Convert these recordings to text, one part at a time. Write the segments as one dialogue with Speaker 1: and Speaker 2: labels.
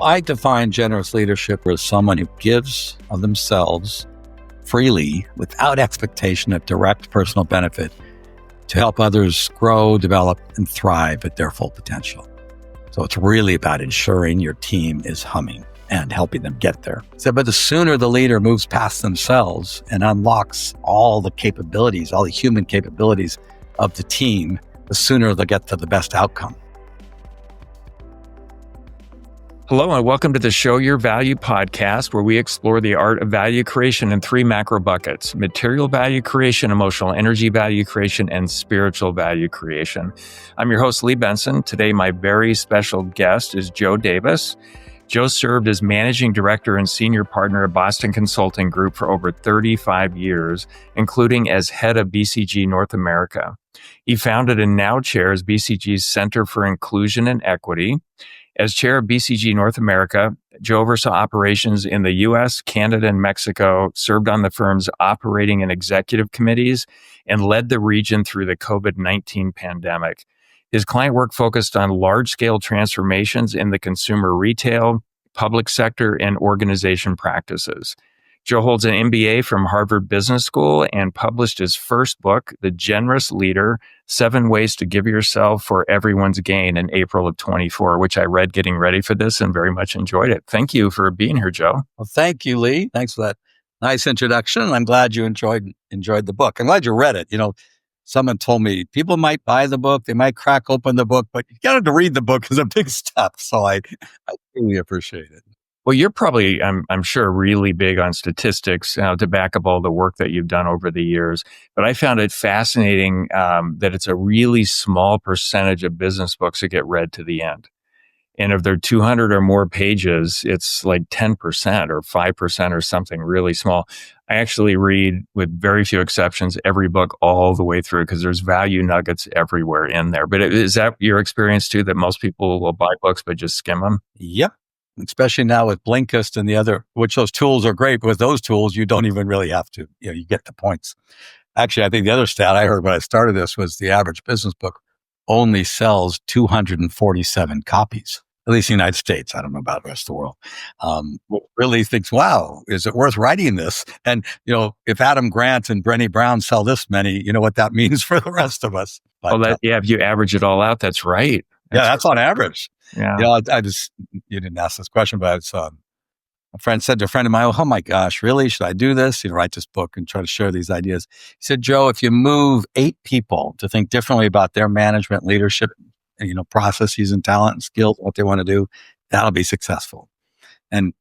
Speaker 1: I define generous leadership as someone who gives of themselves freely without expectation of direct personal benefit to help others grow, develop, and thrive at their full potential. So it's really about ensuring your team is humming and helping them get there. So, but the sooner the leader moves past themselves and unlocks all the capabilities, all the human capabilities of the team, the sooner they'll get to the best outcome.
Speaker 2: Hello, and welcome to the Show Your Value podcast, where we explore the art of value creation in three macro buckets: material value creation, emotional energy value creation, and spiritual value creation. I'm your host, Lee Benson. Today, my very special guest is Joe Davis. Joe served as managing director and senior partner at Boston Consulting Group for over 35 years, including as head of BCG North America. He founded and now chairs BCG's Center for Inclusion and Equity. As chair of BCG North America, Joe oversaw operations in the U.S., Canada, and Mexico, served on the firm's operating and executive committees, and led the region through the COVID-19 pandemic. His client work focused on large-scale transformations in the consumer retail, public sector, and organization practices. Joe holds an MBA from Harvard Business School and published his first book, The Generous Leader: 7 Ways to Give Yourself for Everyone's Gain, in April of 24, which I read getting ready for this and very much enjoyed it. Thank you for being here, Joe.
Speaker 1: Well, thank you, Lee. Thanks for that nice introduction. I'm glad you enjoyed the book. I'm glad you read it. You know, someone told me people might buy the book, they might crack open the book, but you got to read the book is a big step. So I really appreciate it.
Speaker 2: Well, you're probably, I'm sure, really big on statistics to back up all the work that you've done over the years. But I found it fascinating that it's a really small percentage of business books that get read to the end. And if they're 200 or more pages, it's like 10% or 5% or something really small. I actually read, with very few exceptions, every book all the way through because there's value nuggets everywhere in there. But is that your experience too, that most people will buy books but just skim them?
Speaker 1: Yep. Especially now with Blinkist and the other, which those tools are great. But with those tools, you don't even really have to, you get the points. Actually, I think the other stat I heard when I started this was the average business book only sells 247 copies, at least in the United States. I don't know about the rest of the world. Really thinks, wow, is it worth writing this? And, if Adam Grant and Brené Brown sell this many, you know what that means for the rest of us. But,
Speaker 2: if you average it all out, that's right.
Speaker 1: That's on average.
Speaker 2: Yeah.
Speaker 1: You didn't ask this question, but it's, a friend said to a friend of mine, oh my gosh, really? Should I do this? Write this book and try to share these ideas. He said, Joe, if you move 8 people to think differently about their management, leadership, processes and talent and skills, what they want to do, that'll be successful. And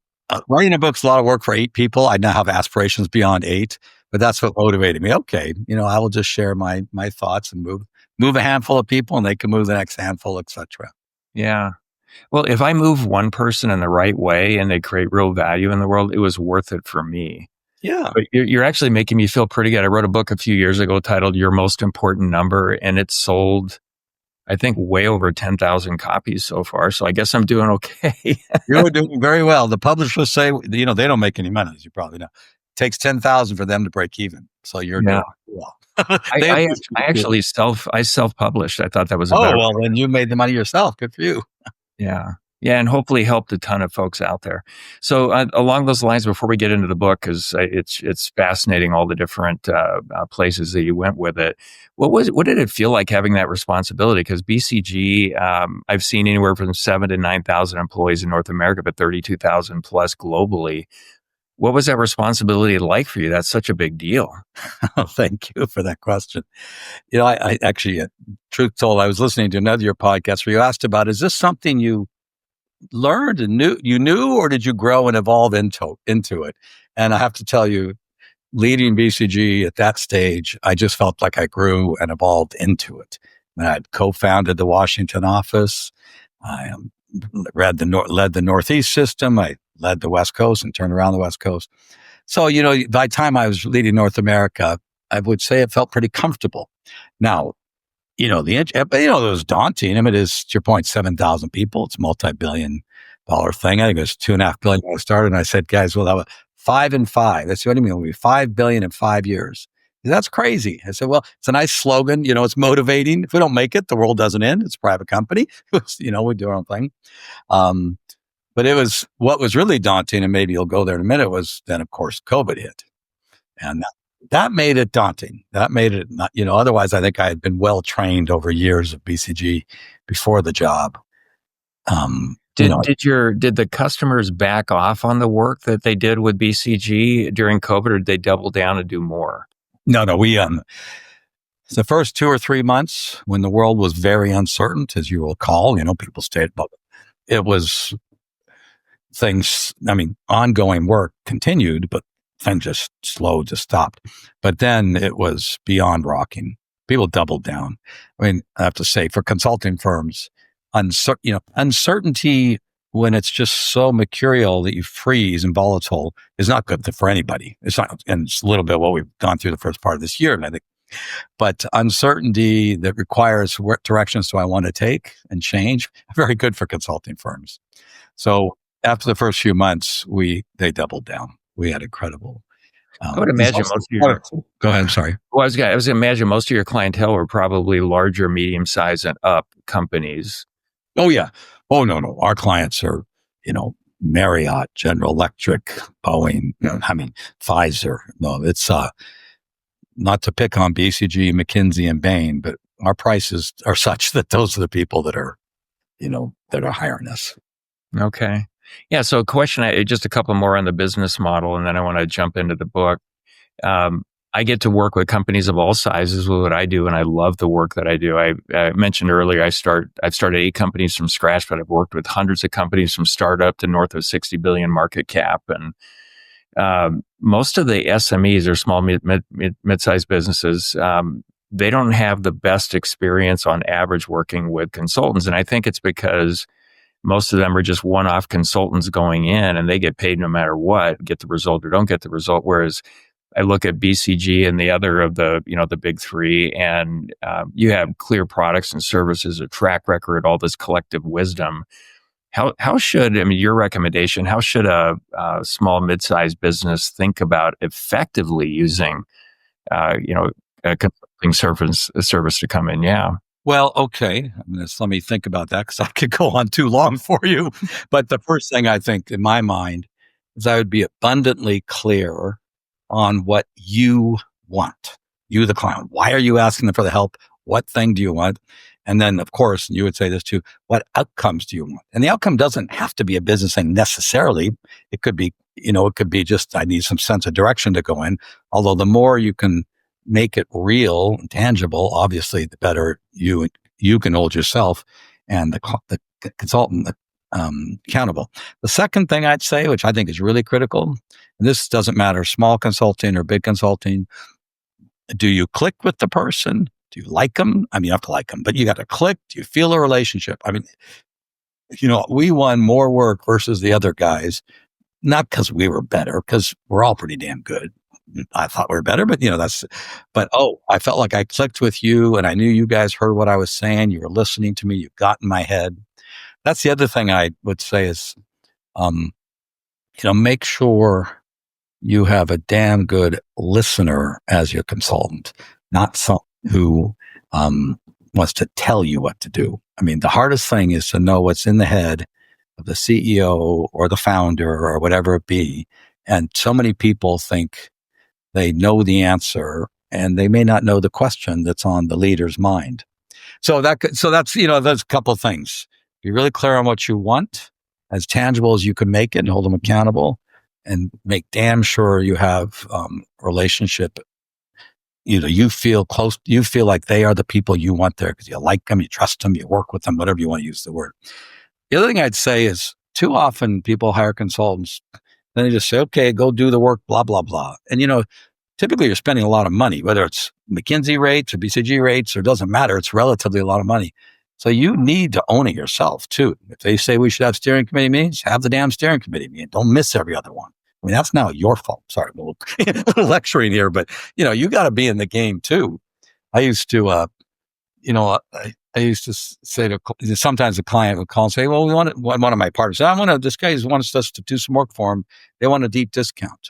Speaker 1: writing a book's a lot of work for 8 people. I now have aspirations beyond 8, but that's what motivated me. Okay, I will just share my thoughts and move a handful of people and they can move the next handful, etc.
Speaker 2: Yeah. Well, if I move one person in the right way and they create real value in the world, it was worth it for me.
Speaker 1: Yeah.
Speaker 2: But you're actually making me feel pretty good. I wrote a book a few years ago titled Your Most Important Number, and it sold, I think, way over 10,000 copies so far. So I guess I'm doing okay.
Speaker 1: You're doing very well. The publishers say, they don't make any money, as you probably know. It takes 10,000 for them to break even. So you're doing well.
Speaker 2: I actually self-published. I thought that was
Speaker 1: well, then you made the money yourself. Good for you.
Speaker 2: Yeah, and hopefully helped a ton of folks out there. So along those lines, before we get into the book, because it's fascinating all the different places that you went with it. What did it feel like having that responsibility? Because BCG, I've seen anywhere from 7,000 to 9,000 employees in North America, but 32,000 plus globally. What was that responsibility like for you? That's such a big deal.
Speaker 1: Oh, thank you for that question. I actually, truth told, I was listening to another your podcast where you asked about, is this something you learned and knew, or did you grow and evolve into it? And I have to tell you, leading BCG at that stage, I just felt like I grew and evolved into it. And I'd co-founded the Washington office. I led the Northeast system. I led the West Coast and turned around the West Coast. So, by the time I was leading North America, I would say it felt pretty comfortable. Now, it was daunting. I mean, it is, to your point, 7,000 people. It's a multi-billion-dollar thing. I think it was $2.5 billion when I started. And I said, guys, we'll have 5 and 5. That's what I mean. It'll be $5 billion in 5 years. That's crazy. I said, well, it's a nice slogan. It's motivating. If we don't make it, the world doesn't end. It's a private company. We do our own thing. But it was what was really daunting, and maybe you'll go there in a minute, was then, of course, COVID hit. And that made it daunting. That made it not, otherwise I think I had been well trained over years of BCG before the job.
Speaker 2: Did the customers back off on the work that they did with BCG during COVID, or did they double down and do more?
Speaker 1: No, we, the first 2 or 3 months when the world was very uncertain, as you will recall, people stayed, but it was ongoing work continued, but then just stopped. But then it was beyond rocking. People doubled down. I mean, I have to say, for consulting firms, uncertainty when it's just so mercurial that you freeze and volatile is not good for anybody. It's not, and it's a little bit what we've gone through the first part of this year, and I think. But uncertainty that requires what directions do I want to take and change, very good for consulting firms. So after the first few months, they doubled down. We had incredible.
Speaker 2: I would imagine most of your.
Speaker 1: Go ahead. I'm sorry.
Speaker 2: Well, I was going to imagine most of your clientele were probably larger, medium size, and up companies.
Speaker 1: Oh yeah. Oh no. Our clients are, Marriott, General Electric, Boeing. Pfizer. No, it's not to pick on BCG, McKinsey, and Bain, but our prices are such that those are the people that are, that are hiring us.
Speaker 2: Okay. Yeah. So question, just a couple more on the business model, and then I want to jump into the book. I get to work with companies of all sizes with what I do, and I love the work that I do. I mentioned earlier, I've started 8 companies from scratch, but I've worked with hundreds of companies from startup to north of 60 billion market cap. And most of the SMEs or small mid-sized businesses, they don't have the best experience on average working with consultants. And I think it's because most of them are just one-off consultants going in, and they get paid no matter what, get the result or don't get the result. Whereas I look at BCG and the other of the, the big three, and you have clear products and services, a track record, all this collective wisdom. How should, your recommendation, how should a small, mid-sized business think about effectively using, a consulting service to come in? Yeah.
Speaker 1: Well, okay. Let me think about that, because I could go on too long for you. But the first thing I think in my mind is I would be abundantly clear on what you want, you, the client. Why are you asking them for the help? What thing do you want? And then, of course, you would say this too, what outcomes do you want? And the outcome doesn't have to be a business thing necessarily. It could be, just, I need some sense of direction to go in. Although the more you can make it real and tangible, obviously, the better you can hold yourself and the consultant accountable. The second thing I'd say, which I think is really critical, and this doesn't matter, small consulting or big consulting, do you click with the person? Do you like them? You have to like them, but you got to click. Do you feel a relationship? We won more work versus the other guys, not because we were better, because we're all pretty damn good. I thought we were better, but I felt like I clicked with you, and I knew you guys heard what I was saying. You were listening to me. You got in my head. That's the other thing I would say is, make sure you have a damn good listener as your consultant, not someone who wants to tell you what to do. The hardest thing is to know what's in the head of the CEO or the founder or whatever it be. And so many people think they know the answer, and they may not know the question that's on the leader's mind. So that's, there's a couple of things. Be really clear on what you want, as tangible as you can make it, and hold them accountable, and make damn sure you have relationship. You feel close, you feel like they are the people you want there because you like them, you trust them, you work with them, whatever you want to use the word. The other thing I'd say is, too often people hire consultants, then they just say, okay, go do the work, blah, blah, blah. And, typically you're spending a lot of money, whether it's McKinsey rates or BCG rates, or it doesn't matter. It's relatively a lot of money. So you need to own it yourself too. If they say we should have steering committee meetings, have the damn steering committee meeting. Don't miss every other one. That's now your fault. Sorry, a little lecturing here, but you got to be in the game too. I used to, I used to say to, sometimes a client would call and say, well, one of my partners said, this guy wants us to do some work for him. They want a deep discount.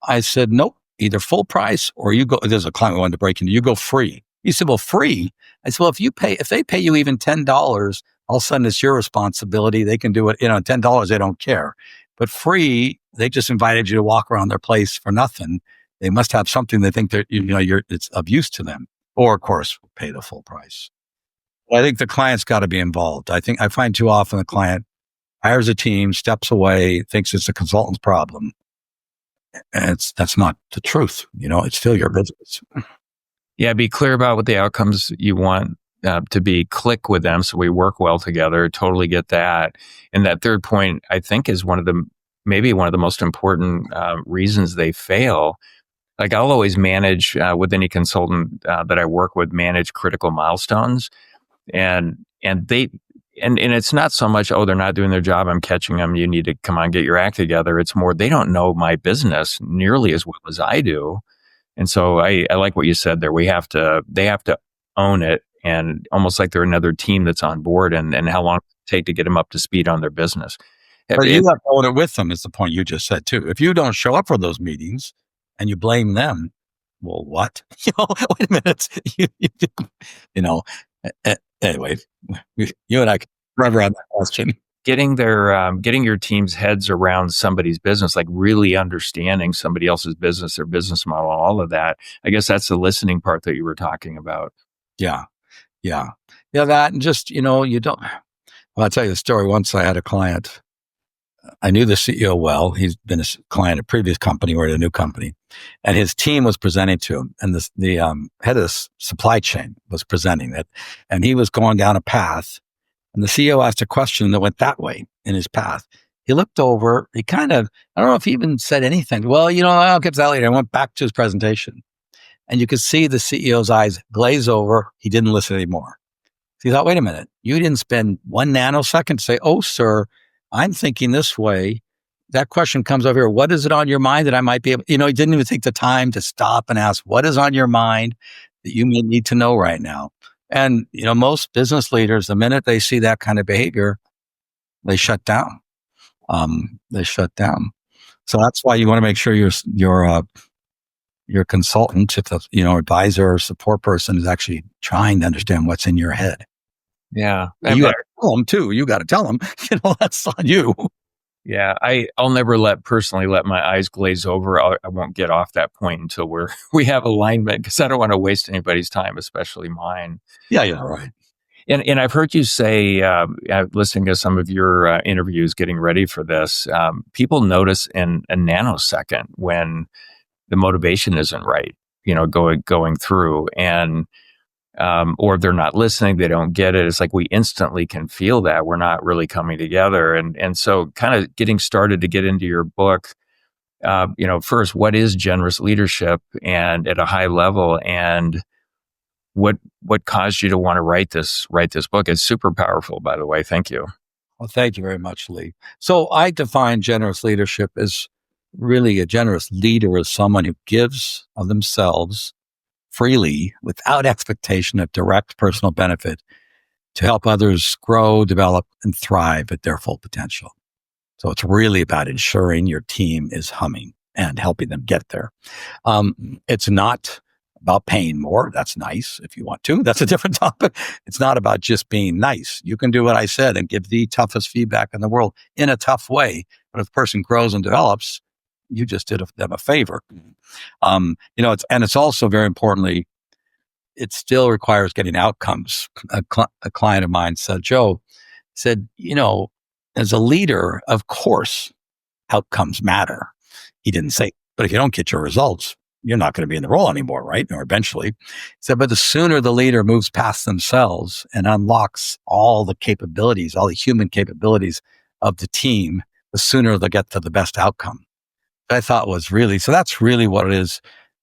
Speaker 1: I said, nope, either full price or you go, there's a client who wanted to break into, you go free. He said, well, free. I said, well, if they pay you even $10 All of a sudden it's your responsibility. They can do it, $10, they don't care. But free, they just invited you to walk around their place for nothing. They must have something they think that, it's of use to them. Or of course, pay the full price. I think the client's got to be involved. I find too often the client hires a team, steps away, thinks it's a consultant's problem. And that's not the truth. It's still your business.
Speaker 2: Yeah, be clear about what the outcomes you want to be. Click with them so we work well together. Totally get that. And that third point, I think, is maybe one of the most important reasons they fail. Like, I'll always manage with any consultant that I work with, manage critical milestones, and it's not so much, they're not doing their job, I'm catching them, you need to come on, get your act together. It's more, they don't know my business nearly as well as I do. And so I like what you said there. They have to own it, and almost like they're another team that's on board, and how long it take to get them up to speed on their business.
Speaker 1: But you have to own it with them, is the point you just said too. If you don't show up for those meetings and you blame them, well, what? Wait a minute. Anyway, you and I can forever on that question.
Speaker 2: Getting your team's heads around somebody's business, like really understanding somebody else's business, their business model, all of that. I guess that's the listening part that you were talking about.
Speaker 1: Yeah. That, and just, you don't. Well, I'll tell you the story. Once I had a client. I knew the CEO well. He's been a client at a previous company or at a new company, and his team was presenting to him, and the head of the supply chain was presenting it, and he was going down a path, and the CEO asked a question that went that way in his path. He looked over. He kind of, I don't know if he even said anything. Well, I'll get to that later. I went back to his presentation, and you could see the CEO's eyes glaze over. He didn't listen anymore. So he thought, wait a minute, you didn't spend 1 nanosecond to say, "Oh, sir, I'm thinking this way." That question comes over here. What is it on your mind that I might be able, he didn't even take the time to stop and ask, what is on your mind that you may need to know right now? And, most business leaders, the minute they see that kind of behavior, they shut down. So that's why you want to make sure your consultant, if the, advisor or support person is actually trying to understand what's in your head.
Speaker 2: Yeah.
Speaker 1: You got to tell them too. You got to tell them, that's on you.
Speaker 2: Yeah. I'll never personally let my eyes glaze over. I won't get off that point until we have alignment, because I don't want to waste anybody's time, especially mine.
Speaker 1: Yeah, right.
Speaker 2: And I've heard you say, listening to some of your interviews, getting ready for this, people notice in a nanosecond when the motivation isn't right, going through, and or if they're not listening, they don't get it. It's like we instantly can feel that we're not really coming together. And so kind of getting started to get into your book, first, what is generous leadership, and at a high level, and what caused you to want to write this book? It's super powerful, by the way. Thank you.
Speaker 1: Well, thank you very much, Lee. So I define generous leadership as really, a generous leader is someone who gives of themselves freely without expectation of direct personal benefit to help others grow, develop, and thrive at their full potential. So it's really about ensuring your team is humming and helping them get there. It's not about paying more. That's nice if you want to. That's a different topic. It's not about just being nice. You can do what I said and give the toughest feedback in the world in a tough way. But if a person grows and develops, you just did them a favor. It's also very importantly, it still requires getting outcomes. A client of mine said, Joe said, as a leader, of course, outcomes matter. He didn't say, but if you don't get your results, you're not going to be in the role anymore, right? Or eventually. He said, but the sooner the leader moves past themselves and unlocks all the capabilities, all the human capabilities of the team, the sooner they'll get to the best outcome. I thought was really, so that's really what it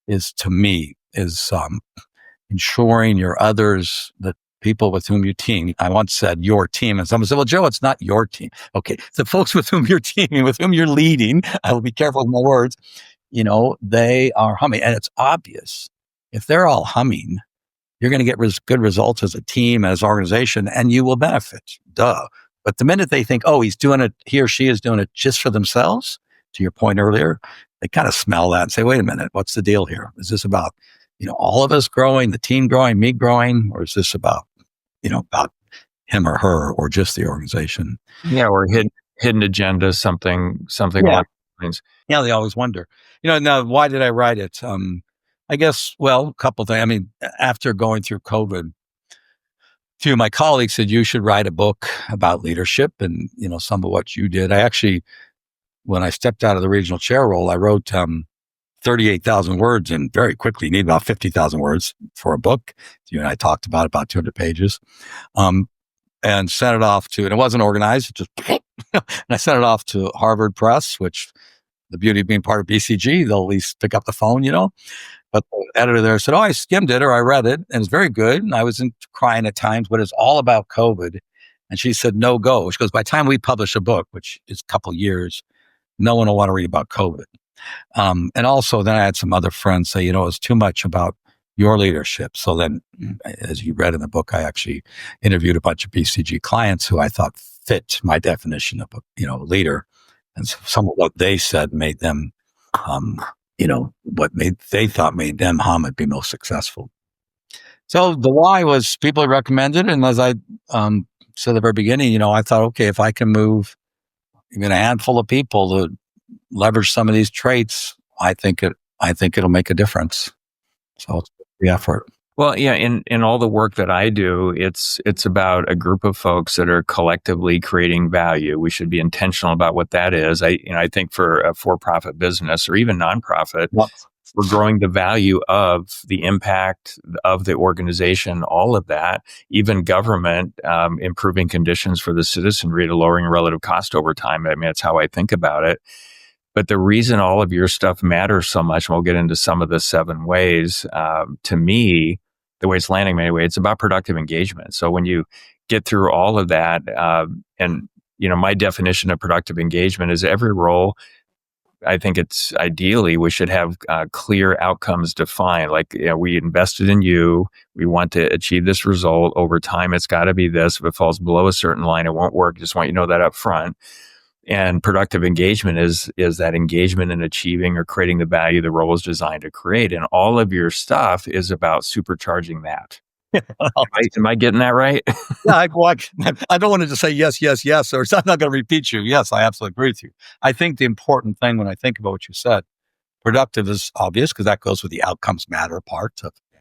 Speaker 1: is to me, is ensuring your others, the people with whom you team. I once said your team, and someone said, well, Joe, it's not your team. Okay, the folks with whom you're teaming, with whom you're leading, I will be careful with my words, they are humming. And it's obvious. If they're all humming, you're going to get good results as a team, as an organization, and you will benefit. Duh. But the minute they think, he or she is doing it just for themselves, to your point earlier, they kind of smell that and say, wait a minute, what's the deal here? Is this about, all of us growing, the team growing, me growing, or is this about him or her or just the organization.
Speaker 2: Yeah, or hidden agenda, something along those lines.
Speaker 1: Yeah, they always wonder. Now why did I write it? I guess, well, a couple things. I mean, after going through COVID, few of my colleagues said you should write a book about leadership, and some of what you did. I actually, when I stepped out of the regional chair role, I wrote 38,000 words, and very quickly you need about 50,000 words for a book. You and I talked about 200 pages, and sent it off to, and it wasn't organized, it just, and I sent it off to Harvard Press, which the beauty of being part of BCG, they'll at least pick up the phone, But the editor there said, "Oh, I skimmed it or I read it, and it's very good." And I was crying at times, but it's all about COVID. And she said, "No go." She goes, "By the time we publish a book, which is a couple years, no one will want to read about COVID." And also then I had some other friends say, it's too much about your leadership. So then, as you read in the book, I actually interviewed a bunch of BCG clients who I thought fit my definition of a leader. And some of what they said made them, they thought made them hum and be most successful. So the why was people recommended. And as I said at the very beginning, I thought, okay, if I can move even a handful of people to leverage some of these traits, I think it'll make a difference. So it's the effort.
Speaker 2: Well, yeah, in all the work that I do, it's about a group of folks that are collectively creating value. We should be intentional about what that is. I think for a for-profit business or even nonprofit, we're growing the value of the impact of the organization, all of that, even government, improving conditions for the citizenry to lowering relative cost over time. I mean, that's how I think about it. But the reason all of your stuff matters so much, and we'll get into some of the 7 ways, to me, the way it's landing anyway, it's about productive engagement. So when you get through all of that, and my definition of productive engagement is every role, I think it's ideally we should have clear outcomes defined. Like, we invested in you. We want to achieve this result over time. It's got to be this. If it falls below a certain line, it won't work. Just want you to know that up front. And productive engagement is that engagement in achieving or creating the value the role is designed to create. And all of your stuff is about supercharging that. Am I getting that right?
Speaker 1: Yeah, I don't want to just say yes, yes, yes, or I'm not going to repeat you. Yes, I absolutely agree with you. I think the important thing when I think about what you said, productive is obvious because that goes with the outcomes matter part of it.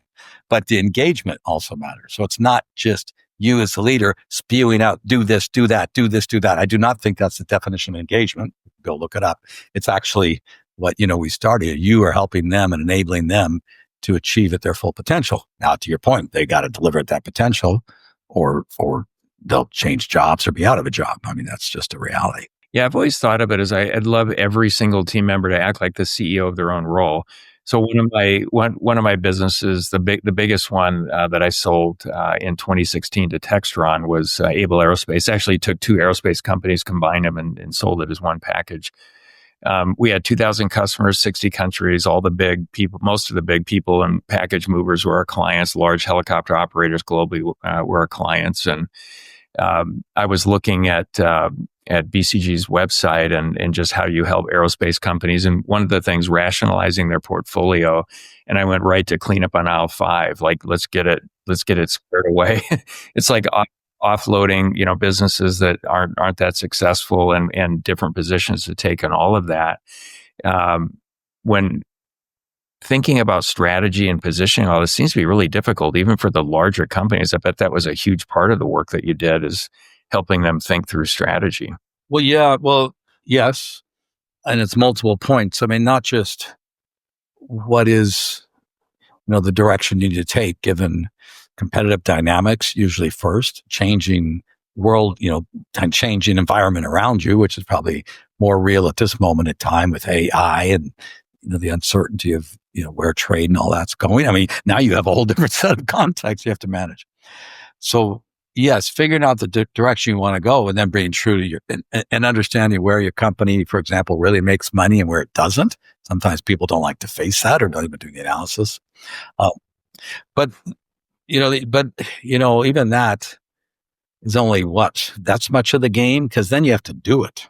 Speaker 1: But the engagement also matters. So it's not just you as the leader spewing out, do this, do that, do this, do that. I do not think that's the definition of engagement. Go look it up. It's actually what, we started. You are helping them and enabling them to achieve at their full potential. Now, to your point, they got to deliver at that potential or they'll change jobs or be out of a job. I mean, that's just a reality.
Speaker 2: Yeah, I've always thought of it as I'd love every single team member to act like the CEO of their own role. So one of my businesses, the biggest one that I sold in 2016 to Textron was Able Aerospace. Actually, took 2 aerospace companies, combined them, and sold it as one package. We had 2,000 customers, 60 countries. All the big people, most of the big people and package movers were our clients. Large helicopter operators globally were our clients, and I was looking at BCG's website and just how you help aerospace companies. And one of the things, rationalizing their portfolio. And I went right to clean up on aisle 5. Like, let's get it squared away. It's like offloading, businesses that aren't that successful and different positions to take on all of that. When thinking about strategy and positioning, all this seems to be really difficult, even for the larger companies. I bet that was a huge part of the work that you did, is helping them think through strategy.
Speaker 1: Well, yeah, yes. And it's multiple points. I mean, not just what is, the direction you need to take given competitive dynamics, usually first, changing world, changing environment around you, which is probably more real at this moment in time with AI and, the uncertainty of, where trade and all that's going. I mean, now you have a whole different set of contexts you have to manage. So yes, figuring out the direction you want to go and then being true to your, and understanding where your company, for example, really makes money and where it doesn't. Sometimes people don't like to face that or don't even do the analysis. But even that is only that's much of the game, because then you have to do it.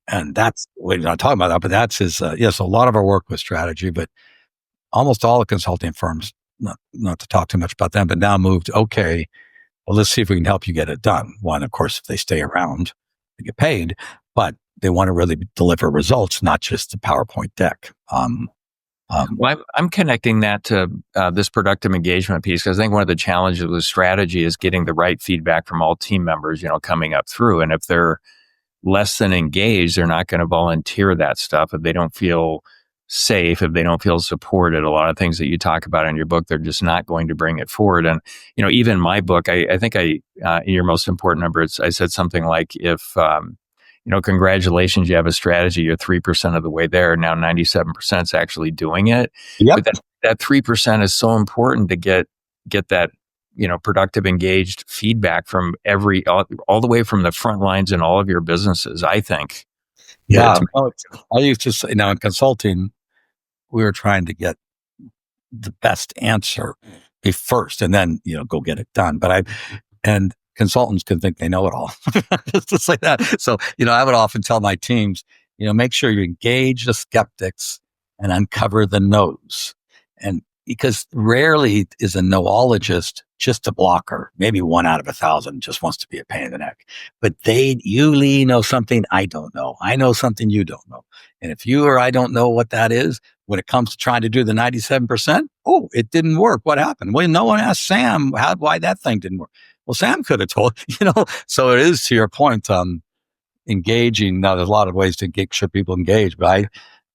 Speaker 1: And that's, we're not talking about that, but that's yes, a lot of our work with strategy, but almost all the consulting firms, not to talk too much about them, but now moved, okay, well, let's see if we can help you get it done. One, of course, if they stay around, they get paid, but they want to really deliver results, not just the PowerPoint deck.
Speaker 2: Well, I'm connecting that to this productive engagement piece, because I think one of the challenges with strategy is getting the right feedback from all team members, coming up through. And if they're less than engaged, they're not going to volunteer that stuff. If they don't feel safe, if they don't feel supported, a lot of things that you talk about in your book, they're just not going to bring it forward. And, even my book, I think in your most important number, I said something like, if, congratulations, you have a strategy, you're 3% of the way there. Now 97% is actually doing it.
Speaker 1: Yep.
Speaker 2: But that 3% is so important to get that, productive, engaged feedback from all the way from the front lines in all of your businesses, I think.
Speaker 1: Yeah. I used to say, in consulting, we were trying to get the best answer first and then, go get it done. And consultants can think they know it all, just like that. So, I would often tell my teams, make sure you engage the skeptics and uncover the no's. And because rarely is a noologist just a blocker. Maybe 1 out of 1,000 just wants to be a pain in the neck. But you, Lee, know something I don't know. I know something you don't know. And if you or I don't know what that is, when it comes to trying to do the 97%, it didn't work. What happened? Well, no one asked Sam why that thing didn't work. Well, Sam could have told, So it is, to your point, engaging. Now, there's a lot of ways to get sure people engage, but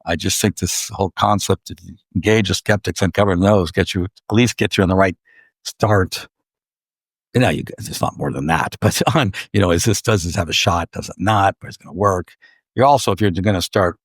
Speaker 1: I just think this whole concept of engage the skeptics and cover those at least get you on the right start. It's not more than that, but does this have a shot? Does it not? But it's going to work. You're also, if you're going to start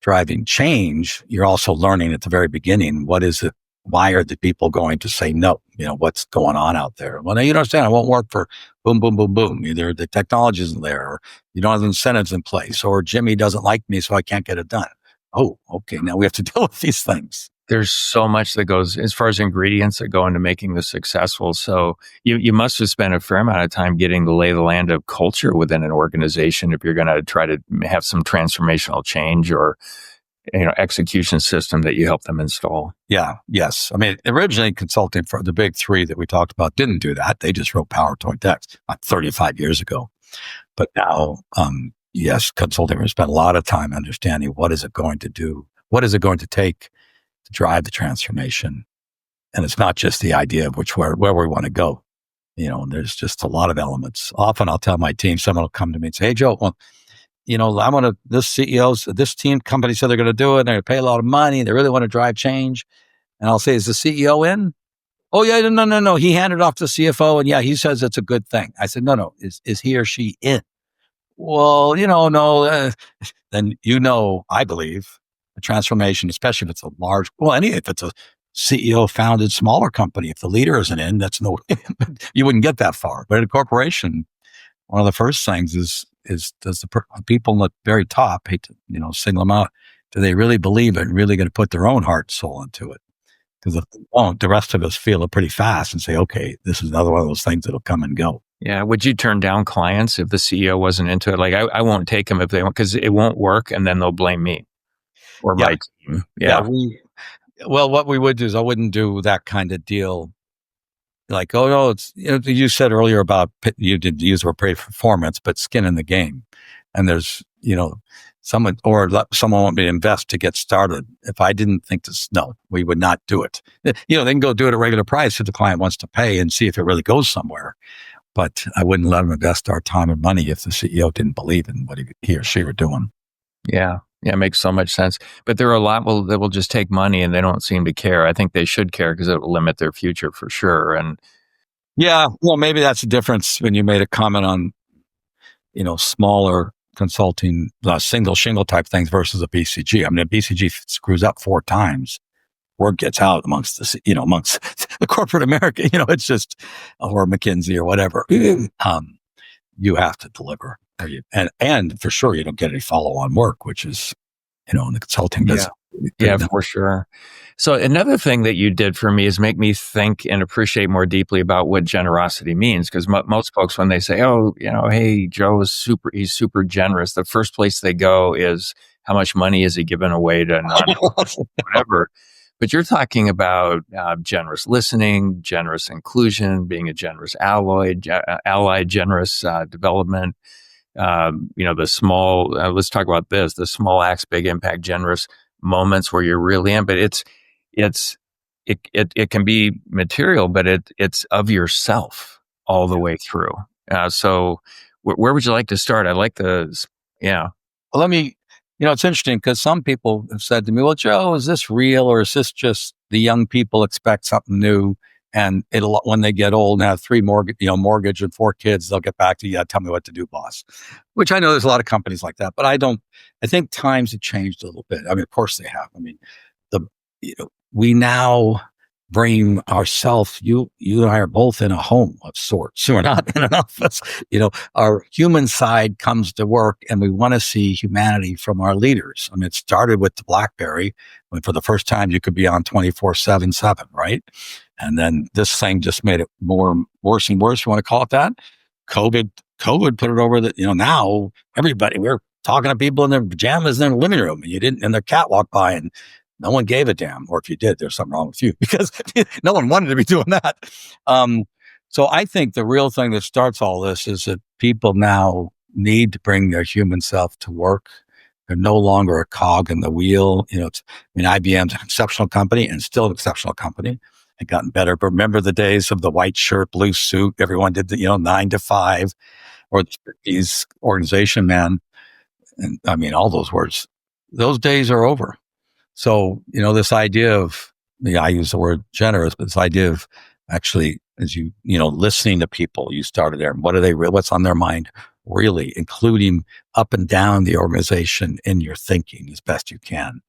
Speaker 1: driving change, you're also learning at the very beginning, what is it? Why are the people going to say no? What's going on out there? Well, now you don't understand. It won't work for boom, boom, boom, boom. Either the technology isn't there, or you don't have incentives in place, or Jimmy doesn't like me, so I can't get it done. Oh, okay. Now we have to deal with these things.
Speaker 2: There's so much that goes as far as ingredients that go into making this successful. So you must have spent a fair amount of time getting the lay of the land of culture within an organization if you're going to try to have some transformational change or execution system that you help them install.
Speaker 1: Yeah. Yes. I mean, originally consulting for the big three that we talked about didn't do that. They just wrote PowerPoint decks 35 years ago. But now, yes, consulting, we spent a lot of time understanding what is it going to do? What is it going to take to drive the transformation? And it's not just the idea of where we want to go. There's just a lot of elements. Often I'll tell my team, someone will come to me and say, hey, Joe, well, this team company said they're going to do it. And they're going to pay a lot of money. They really want to drive change. And I'll say, is the CEO in? Oh, yeah, no. He handed off to the CFO. And yeah, he says it's a good thing. I said, no. Is he or she in? Well, no. Then, I believe the transformation, especially if it's if it's a CEO founded smaller company, if the leader isn't in, you wouldn't get that far. But in a corporation, one of the first things is does the people at the very top, hate to, single them out, do they really believe it and really going to put their own heart and soul into it? Because if they won't, the rest of us feel it pretty fast and say, okay, this is another one of those things that'll come and go.
Speaker 2: Yeah. Would you turn down clients if the CEO wasn't into it? Like, I won't take them if they won't, because it won't work, and then they'll blame me or my team. Yeah.
Speaker 1: Well, what we would do is I wouldn't do that kind of deal. Like, oh no, it's, you said earlier about, you did use the word performance, but skin in the game. And there's, someone want me to invest to get started. If I didn't think this, no, we would not do it. They can go do it at a regular price if the client wants to pay and see if it really goes somewhere. But I wouldn't let them invest our time and money if the CEO didn't believe in what he or she were doing.
Speaker 2: Yeah. Yeah, it makes so much sense. But there are a lot that will just take money and they don't seem to care. I think they should care because it will limit their future for sure. And
Speaker 1: yeah, well, maybe that's the difference when you made a comment on, smaller consulting, single shingle type things versus a BCG. I mean, a BCG screws up 4 times. Word gets out amongst the corporate America, it's just, or McKinsey or whatever. You have to deliver. And for sure, you don't get any follow-on work, which is, in the consulting business.
Speaker 2: Yeah, for sure. So another thing that you did for me is make me think and appreciate more deeply about what generosity means. Because most folks, when they say, oh, hey, Joe is he's super generous, the first place they go is how much money is he giving away to non whatever. But you're talking about generous listening, generous inclusion, being a generous ally, generous development. The small. Let's talk about this: the small acts, big impact, generous moments where you're really in. But it can be material, but it's of yourself all the way through. So, where would you like to start? I like yeah.
Speaker 1: Well, it's interesting because some people have said to me, well, Joe, is this real or is this just the young people expect something new? And when they get old and have mortgage and 4 kids, they'll get back to you. Tell me what to do, boss. Which I know there's a lot of companies like that, but I think times have changed a little bit. I mean, of course they have. I mean, we now bring ourselves, you and I are both in a home of sorts. We're not in an office. Our human side comes to work and we want to see humanity from our leaders. I mean, it started with the BlackBerry when for the first time you could be on 24/7, right? And then this thing just made it worse and worse. You want to call it that? COVID put it over that, now we're talking to people in their pajamas in their living room and their cat walked by and no one gave a damn, or if you did, there's something wrong with you because no one wanted to be doing that. So I think the real thing that starts all this is that people now need to bring their human self to work. They're no longer a cog in the wheel. IBM's an exceptional company and still an exceptional company. It's gotten better, but remember the days of the white shirt, blue suit. Everyone did the 9 to 5, or these organization man, and I mean all those words. Those days are over. So, this idea of, I use the word generous, but this idea of actually, as listening to people, you started there. What's on their mind, really, including up and down the organization in your thinking as best you can,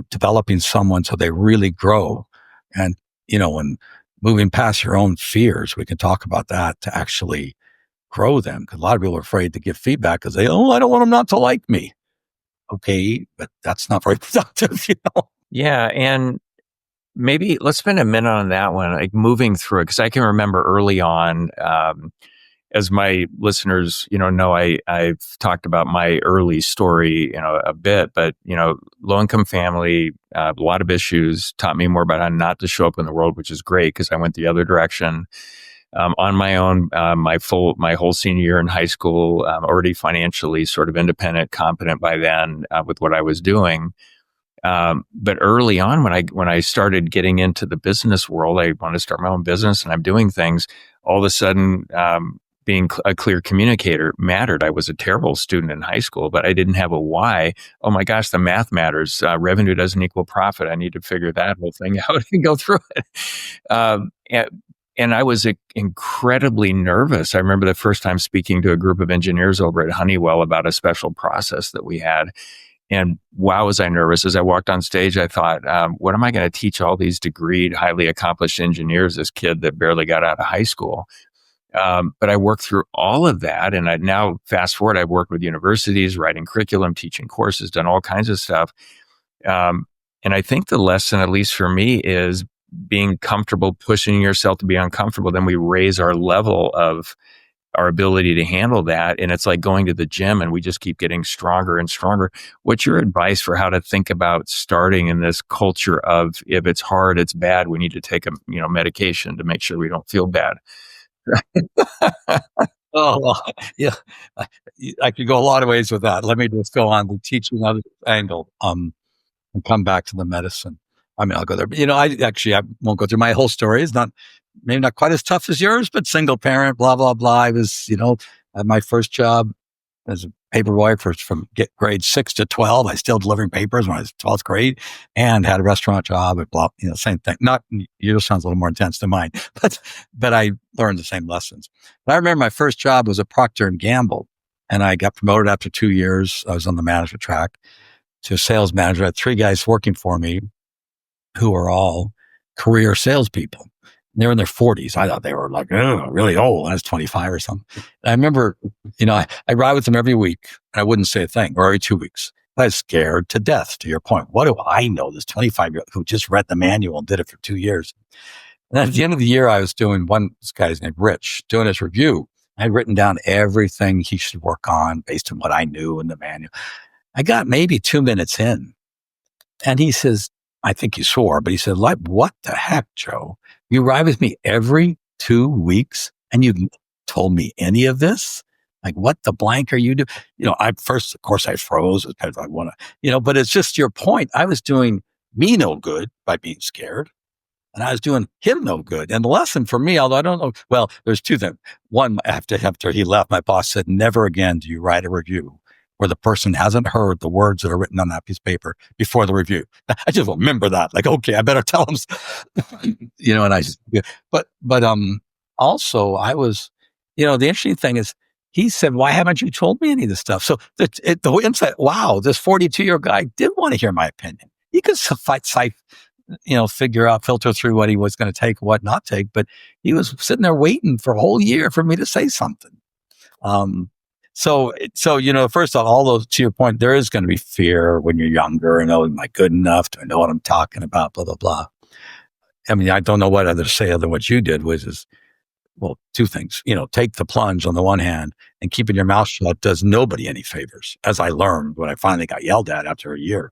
Speaker 1: developing someone so they really grow and moving past your own fears. We can talk about that to actually grow them. Because a lot of people are afraid to give feedback because I don't want them not to like me. Okay, but that's not very productive,
Speaker 2: Yeah, and maybe let's spend a minute on that one, like moving through it, because I can remember early on, as my listeners, know, I've talked about my early story, a bit, but low income family, a lot of issues, taught me more about how not to show up in the world, which is great because I went the other direction. On my own, my whole senior year in high school, already financially sort of independent, competent by then with what I was doing. But early on, when I started getting into the business world, I wanted to start my own business, and I'm doing things. All of a sudden, being a clear communicator mattered. I was a terrible student in high school, but I didn't have a why. Oh my gosh, the math matters. Revenue doesn't equal profit. I need to figure that whole thing out and go through it. And I was incredibly nervous. I remember the first time speaking to a group of engineers over at Honeywell about a special process that we had. And wow, was I nervous. As I walked on stage, I thought, what am I going to teach all these degreed, highly accomplished engineers, this kid that barely got out of high school? But I worked through all of that. And I now, fast forward, I've worked with universities, writing curriculum, teaching courses, done all kinds of stuff. And I think the lesson, at least for me, is being comfortable, pushing yourself to be uncomfortable. Then we raise our level of our ability to handle that. And it's like going to the gym and we just keep getting stronger and stronger. What's your advice for how to think about starting in this culture of, if it's hard, it's bad, we need to take a medication to make sure we don't feel bad?
Speaker 1: Oh, well, yeah, I could go a lot of ways with that. Let me just go on the teaching other angle and come back to the medicine. I mean, I'll go there. But, I won't go through my whole story. It's maybe not quite as tough as yours, but single parent, blah, blah, blah. I was, at my first job as a paper boy from grade 6 to 12. I still delivering papers when I was 12th grade and had a restaurant job and blah, same thing. Not, yours sounds a little more intense than mine, but I learned the same lessons. But I remember my first job was at Procter & Gamble, and I got promoted after 2 years. I was on the management track to sales manager. I had 3 guys working for me who are all career salespeople. They're in their 40s. I thought they were like, really old. I was 25 or something. And I remember, I ride with them every week and I wouldn't say a thing, or every 2 weeks. I was scared to death, to your point. What do I know? This 25-year-old who just read the manual and did it for 2 years. And at the end of the year, I was doing this guy's named Rich, doing his review. I had written down everything he should work on based on what I knew in the manual. I got maybe 2 minutes in and he says, I think he swore, but he said, like, what the heck, Joe? You ride with me every 2 weeks and you told me any of this? Like, what the blank are you doing? I first, of course, I froze because I want to, but it's just your point. I was doing me no good by being scared, and I was doing him no good. And the lesson for me, although I don't know, well, there's two things. One, after he left, my boss said, never again do you write a review where the person hasn't heard the words that are written on that piece of paper before the review. I just remember that. Like, okay, I better tell him, and I just, but also I was, the interesting thing is he said, why haven't you told me any of this stuff? So the insight, wow, this 42-year-old guy did want to hear my opinion. He could filter through what he was going to take, what not take, but he was sitting there waiting for a whole year for me to say something. So, first off, all those, to your point, there is going to be fear when you're younger and, am I good enough? Do I know what I'm talking about? Blah, blah, blah. I mean, I don't know what other to say other than what you did two things, take the plunge on the one hand, and keeping your mouth shut does nobody any favors, as I learned when I finally got yelled at after a year.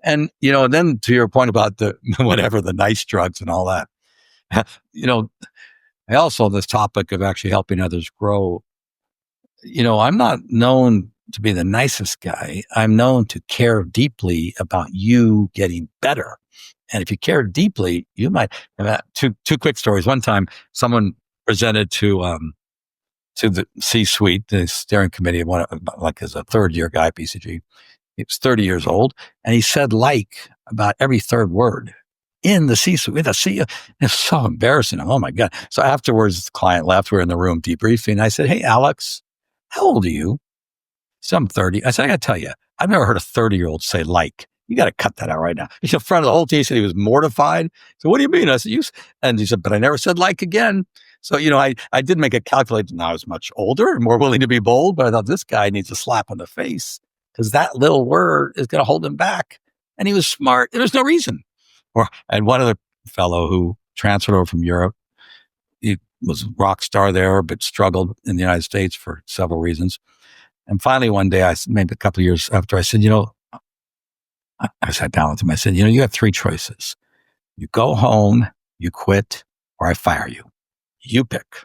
Speaker 1: And, then to your point about the, the nice drugs and all that, I also, this topic of actually helping others grow, I'm not known to be the nicest guy. I'm known to care deeply about you getting better. And if you care deeply, you might have two quick stories. One time someone presented to the C-suite, the steering committee, as a third-year guy at BCG. He was 30 years old, and he said about every third word in the C-suite with a CEO. It's so embarrassing. Oh my God. So afterwards, the client left. We were in the room debriefing. I said, hey, Alex, how old are you? So I'm 30. I said, I got to tell you, I've never heard a 30-year-old say like. You got to cut that out right now. He's in front of the whole team. He said he was mortified. So what do you mean? I said, and he said, but I never said like again. So, I did make a calculation. Now I was much older and more willing to be bold, but I thought this guy needs a slap on the face because that little word is going to hold him back. And he was smart. There was no reason. And one other fellow who transferred over from Europe, he was a rock star there, but struggled in the United States for several reasons. And finally, one day, maybe a couple of years after, I said, I sat down with him. I said, you have three choices. You go home, you quit, or I fire you. You pick.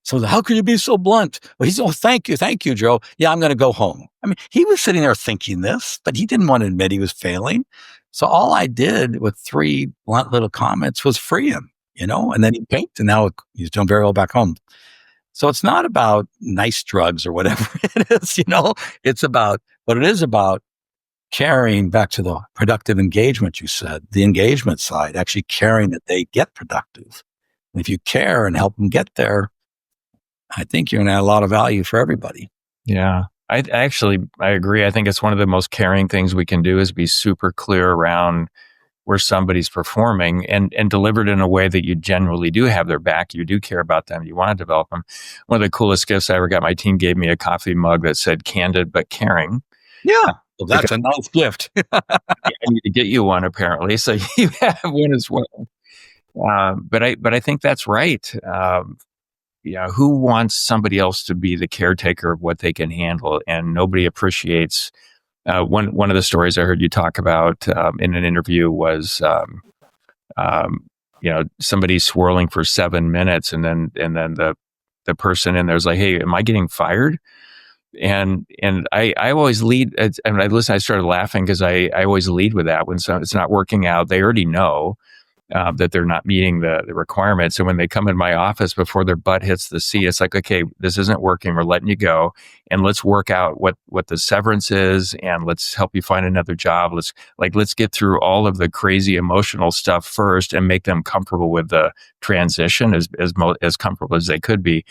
Speaker 1: So how could you be so blunt? Well, he said, oh, thank you, Joe. Yeah, I'm going to go home. I mean, he was sitting there thinking this, but he didn't want to admit he was failing. So all I did with three blunt little comments was free him, and then he picked, and now he's doing very well back home. So it's not about nice drugs or whatever it is, it's about, but it is about caring, back to the productive engagement you said, the engagement side, actually caring that they get productive. And if you care and help them get there, I think you're going to add a lot of value for everybody.
Speaker 2: Yeah. I agree. I think it's one of the most caring things we can do is be super clear around where somebody's performing and delivered in a way that you generally do have their back. You do care about them. You want to develop them. One of the coolest gifts I ever got, my team gave me a coffee mug that said candid but caring.
Speaker 1: Yeah. Well, that's a nice gift.
Speaker 2: I need to get you one apparently. So you have one as well. But I think that's right. Who wants somebody else to be the caretaker of what they can handle? And nobody appreciates. One of the stories I heard you talk about in an interview was, somebody swirling for 7 minutes, and then the person in there's like, hey, am I getting fired? And I always lead, and I started laughing because I always lead with that when it's not working out. They already know that they're not meeting the requirements. So when they come in my office before their butt hits the seat, it's like, okay, this isn't working. We're letting you go, and let's work out what the severance is, and let's help you find another job. Let's get through all of the crazy emotional stuff first and make them comfortable with the transition as comfortable as they could be.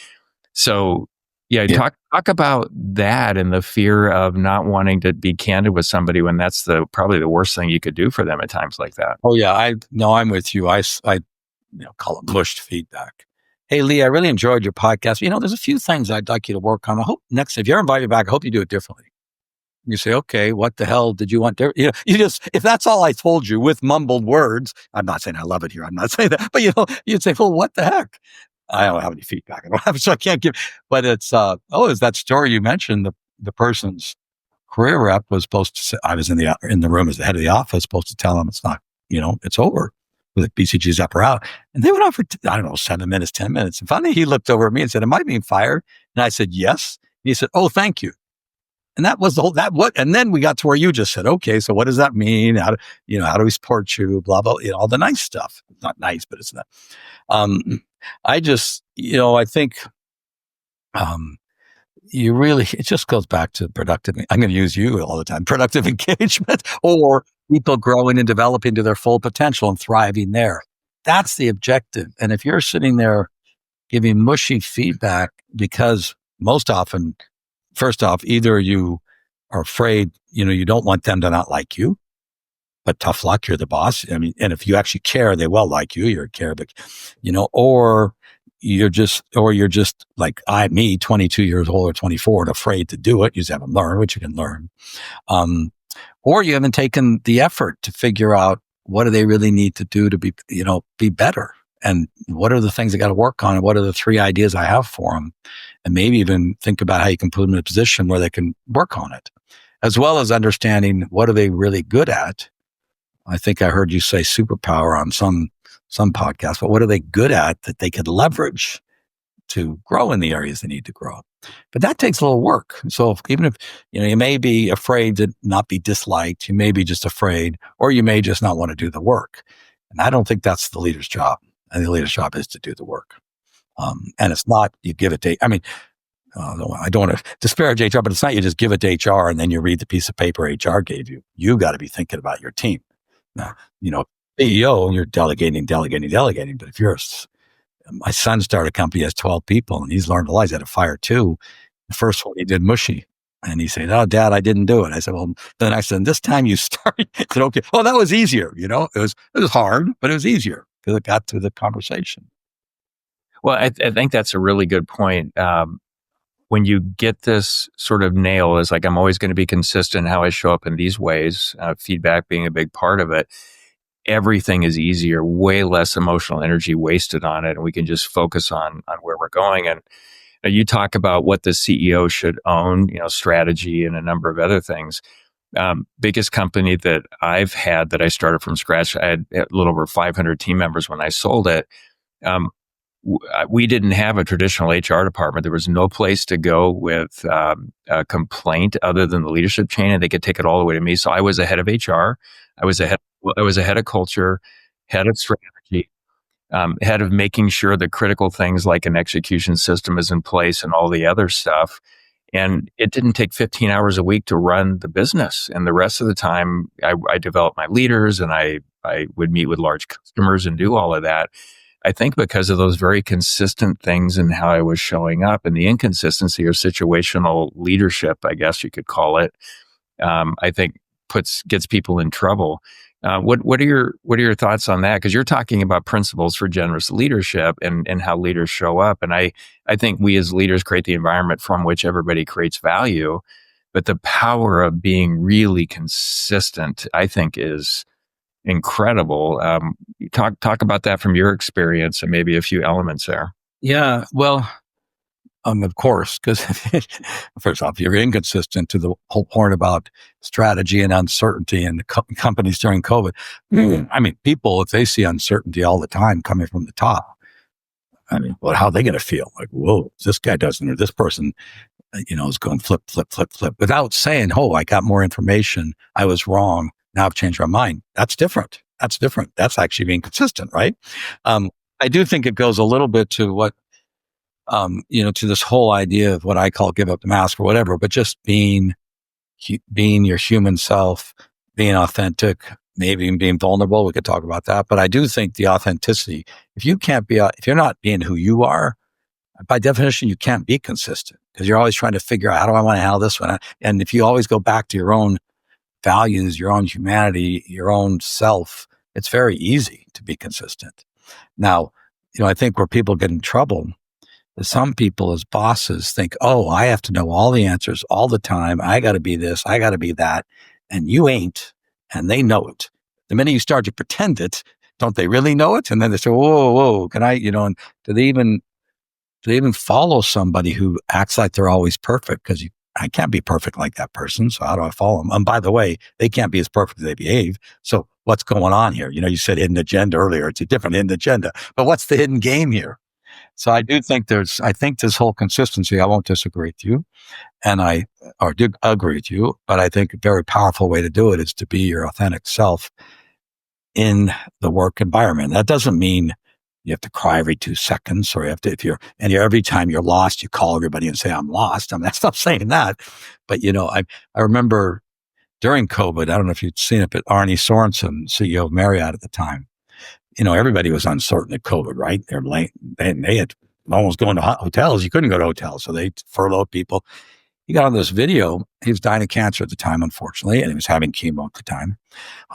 Speaker 2: So yeah. Talk about that and the fear of not wanting to be candid with somebody when that's probably the worst thing you could do for them at times like that.
Speaker 1: Oh yeah, I'm with you. I call it mushed feedback. Hey Lee, I really enjoyed your podcast. There's a few things I'd like you to work on. I hope if you're invited back, I hope you do it differently. You say, okay, what the hell did you want? If that's all I told you with mumbled words, I'm not saying I love it here. I'm not saying that, but you'd say, well, what the heck? I don't have any feedback. I don't have, so I can't give. But it's is that story you mentioned? The person's career rep was supposed to say, I was in the room as the head of the office, supposed to tell him it's not it's over. The BCG's up or out. And they went on for, 7 minutes, 10 minutes. And finally, he looked over at me and said, am I being fired? And I said, yes. And he said, oh, thank you. And that was the whole, and then we got to where you just said, okay, so what does that mean? How do we support you? Blah, blah, all the nice stuff. It's not nice, but it's not. I just, I think, it just goes back to productive. I'm going to use you all the time, productive engagement, or people growing and developing to their full potential and thriving there. That's the objective. And if you're sitting there giving mushy feedback, because most often, first off, either you are afraid, you don't want them to not like you, but tough luck, you're the boss. I mean, and if you actually care, they will like you, you're a care, but, or you're just like me, 22 years old or 24 and afraid to do it. You just haven't learned, which you can learn. Or you haven't taken the effort to figure out what do they really need to do to be better. And what are the things they got to work on? And what are the 3 ideas I have for them? And maybe even think about how you can put them in a position where they can work on it, as well as understanding what are they really good at. I think I heard you say superpower on some podcasts, but what are they good at that they could leverage to grow in the areas they need to grow? But that takes a little work. So even if, you may be afraid to not be disliked, you may be just afraid, or you may just not want to do the work. And I don't think that's the leader's job. And the leader's job is to do the work. And it's not, you give it to, I don't want to disparage HR, but it's not you just give it to HR and then you read the piece of paper HR gave you. You got to be thinking about your team. Now, CEO, you're delegating. But if my son started a company, he has 12 people and he's learned a lot. He's had to fire 2. The first one he did mushy. And he said, oh, Dad, I didn't do it. I said, well, then I said, this time you started. I said, okay. Well, that was easier. It was hard, but it was easier because it got to the conversation.
Speaker 2: Well, I think that's a really good point. When you get this sort of nail, is like, I'm always going to be consistent in how I show up in these ways, feedback being a big part of it. Everything is easier, way less emotional energy wasted on it. And we can just focus on where we're going. And you talk about what the CEO should own, strategy and a number of other things. Biggest company that I've had that I started from scratch, I had a little over 500 team members when I sold it. We didn't have a traditional HR department. There was no place to go with a complaint other than the leadership chain, and they could take it all the way to me. So I was the head of HR. I was a head of culture, head of strategy, head of making sure the critical things like an execution system is in place and all the other stuff. And it didn't take 15 hours a week to run the business. And the rest of the time, I developed my leaders and I would meet with large customers and do all of that. I think because of those very consistent things and how I was showing up and the inconsistency or situational leadership, I guess you could call it, I think gets people in trouble. What are your thoughts on that? Because you're talking about principles for generous leadership and how leaders show up. And I think we as leaders create the environment from which everybody creates value. But the power of being really consistent, I think, is incredible. Talk about that from your experience and maybe a few elements there.
Speaker 1: Yeah, well, of course, because first off, you're inconsistent to the whole point about strategy and uncertainty and companies during COVID. I mean, people, if they see uncertainty all the time coming from the top, well, how are they going to feel? Like, whoa, this guy doesn't, or this person, is going flip, without saying, oh, I got more information. I was wrong. Now I've changed my mind. That's different. That's actually being consistent, right? I do think it goes a little bit to what, to this whole idea of what I call give up the mask or whatever, but just being your human self, being authentic, maybe even being vulnerable. We could talk about that. But I do think the authenticity, if you're not being who you are, by definition, you can't be consistent because you're always trying to figure out how do I want to handle this one. And if you always go back to your own values, your own humanity, your own self, it's very easy to be consistent. Now, I think where people get in trouble is some people as bosses think, oh, I have to know all the answers all the time. I got to be this, I got to be that. And you ain't, and they know it. The minute you start to pretend it, don't they really know it? And then they say, whoa, can I, and do they even follow somebody who acts like they're always perfect? Because I can't be perfect like that person. So how do I follow them? And by the way, they can't be as perfect as they behave. So what's going on here? You said hidden agenda earlier. It's a different hidden agenda, but what's the hidden game here? So I do think I think this whole consistency, I won't disagree with you. Or do agree with you, but I think a very powerful way to do it is to be your authentic self in the work environment. That doesn't mean you have to cry every 2 seconds, or every time you're lost, you call everybody and say, I'm lost. I mean, that's not saying that. But, I remember during COVID, I don't know if you'd seen it, but Arne Sorensen, CEO of Marriott at the time, everybody was uncertain at COVID, right? They had no one was going to hotels. You couldn't go to hotels. So they furloughed people. He got on this video. He was dying of cancer at the time, unfortunately, and he was having chemo at the time.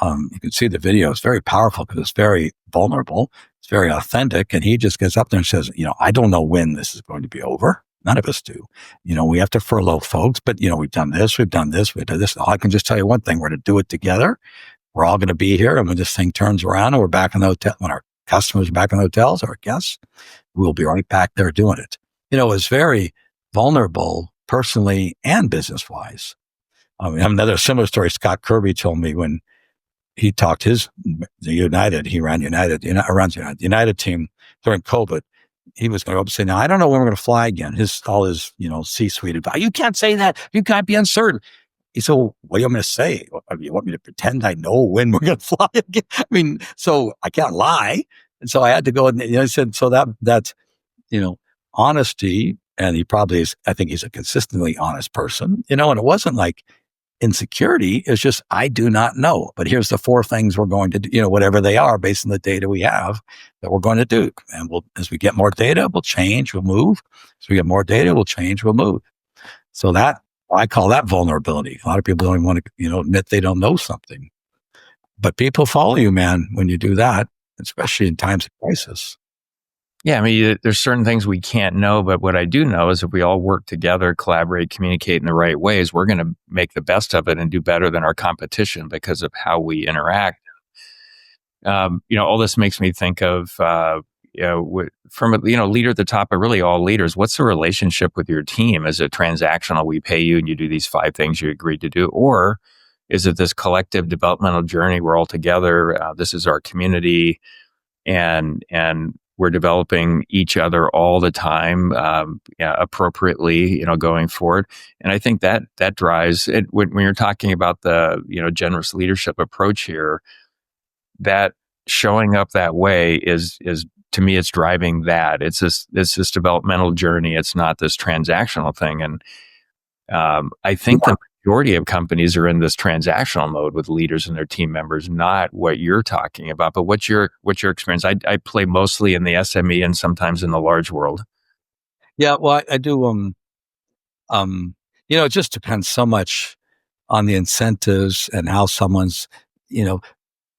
Speaker 1: You can see the video. It's very powerful because it's very vulnerable. It's very authentic. And he just gets up there and says, I don't know when this is going to be over. None of us do. We have to furlough folks, but, we've done this, we've done this, we've done this. I can just tell you one thing. We're going to do it together. We're all going to be here. And when this thing turns around and we're back in the hotel, when our customers are back in the hotels, our guests, we'll be right back there doing it. It's very vulnerable personally and business-wise. Another similar story Scott Kirby told me when he talked he ran United team during COVID. He was going to go up and say, now, I don't know when we're going to fly again. All his C-suite advice. You can't say that. You can't be uncertain. He said, well, what do you want me to say? You want me to pretend I know when we're going to fly again? I mean, so I can't lie. And so I had to go and he said, so that's, honesty. And he probably is, I think he's a consistently honest person, and it wasn't like insecurity. It's just, I do not know, but here's the 4 things we're going to do, whatever they are based on the data we have that we're going to do. And as we get more data, we'll change, we'll move. As we get more data, we'll change, we'll move. So I call that vulnerability. A lot of people don't even want to, admit they don't know something, but people follow you, man, when you do that, especially in times of crisis.
Speaker 2: Yeah, I mean, there's certain things we can't know, but what I do know is if we all work together, collaborate, communicate in the right ways, we're going to make the best of it and do better than our competition because of how we interact. All this makes me think of, from a leader at the top, but really all leaders, what's the relationship with your team? Is it transactional? We pay you and you do these 5 things you agreed to do, or is it this collective developmental journey? We're all together. This is our community, and we're developing each other all the time, appropriately, going forward. And I think that drives it when you're talking about the, generous leadership approach here. That showing up that way is to me, it's driving that. It's this developmental journey. It's not this transactional thing. And I think the majority of companies are in this transactional mode with leaders and their team members, not what you're talking about. But what's your experience? I play mostly in the SME and sometimes in the large world.
Speaker 1: Yeah, well, I do. It just depends so much on the incentives and how someone's,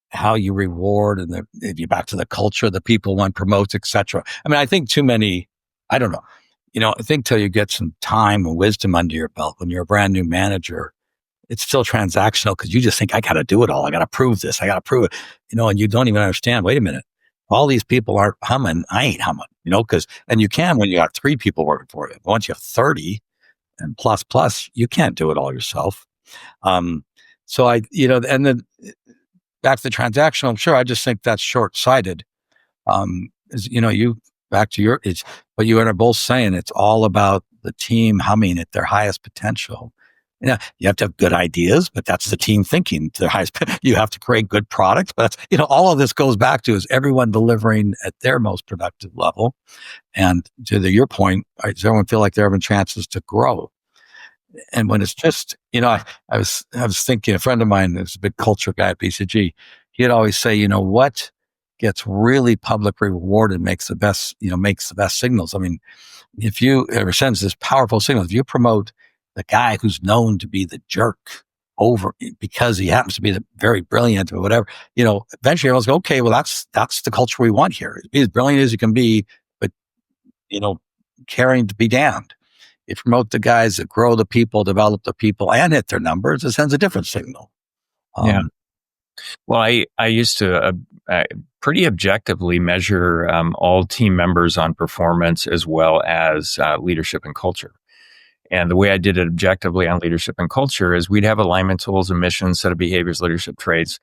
Speaker 1: how you reward, and if you're back to the culture, the people one promotes, etc. I mean, I think too many. I don't know. I think till you get some time and wisdom under your belt, when you're a brand new manager, it's still transactional because you just think, I got to do it all. I got to prove this. I got to prove it, and you don't even understand, wait a minute, all these people aren't humming. I ain't humming, and you can when you got 3 people working for you. But once you have 30 and plus, you can't do it all yourself. So and then back to the transactional, I'm sure I just think that's short-sighted. Back to what you and are both saying, it's all about the team humming at their highest potential. You have to have good ideas, but that's the team thinking to their highest. You have to create good products, but that's, all of this goes back to is everyone delivering at their most productive level. And to your point, does everyone feel like they're having chances to grow? And when it's just, I was thinking, a friend of mine is a big culture guy at BCG. He'd always say, what gets really publicly rewarded makes the best signals. I mean, ever sends this powerful signal, if you promote the guy who's known to be the jerk over because he happens to be very brilliant or whatever, eventually everyone's go, okay, well, that's the culture we want here. Be as brilliant as you can be, but, caring to be damned. You promote the guys that grow the people, develop the people, and hit their numbers, it sends a different signal.
Speaker 2: Yeah. Well, I used to pretty objectively measure all team members on performance as well as leadership and culture. And the way I did it objectively on leadership and culture is we'd have alignment tools and missions, set of behaviors, leadership traits.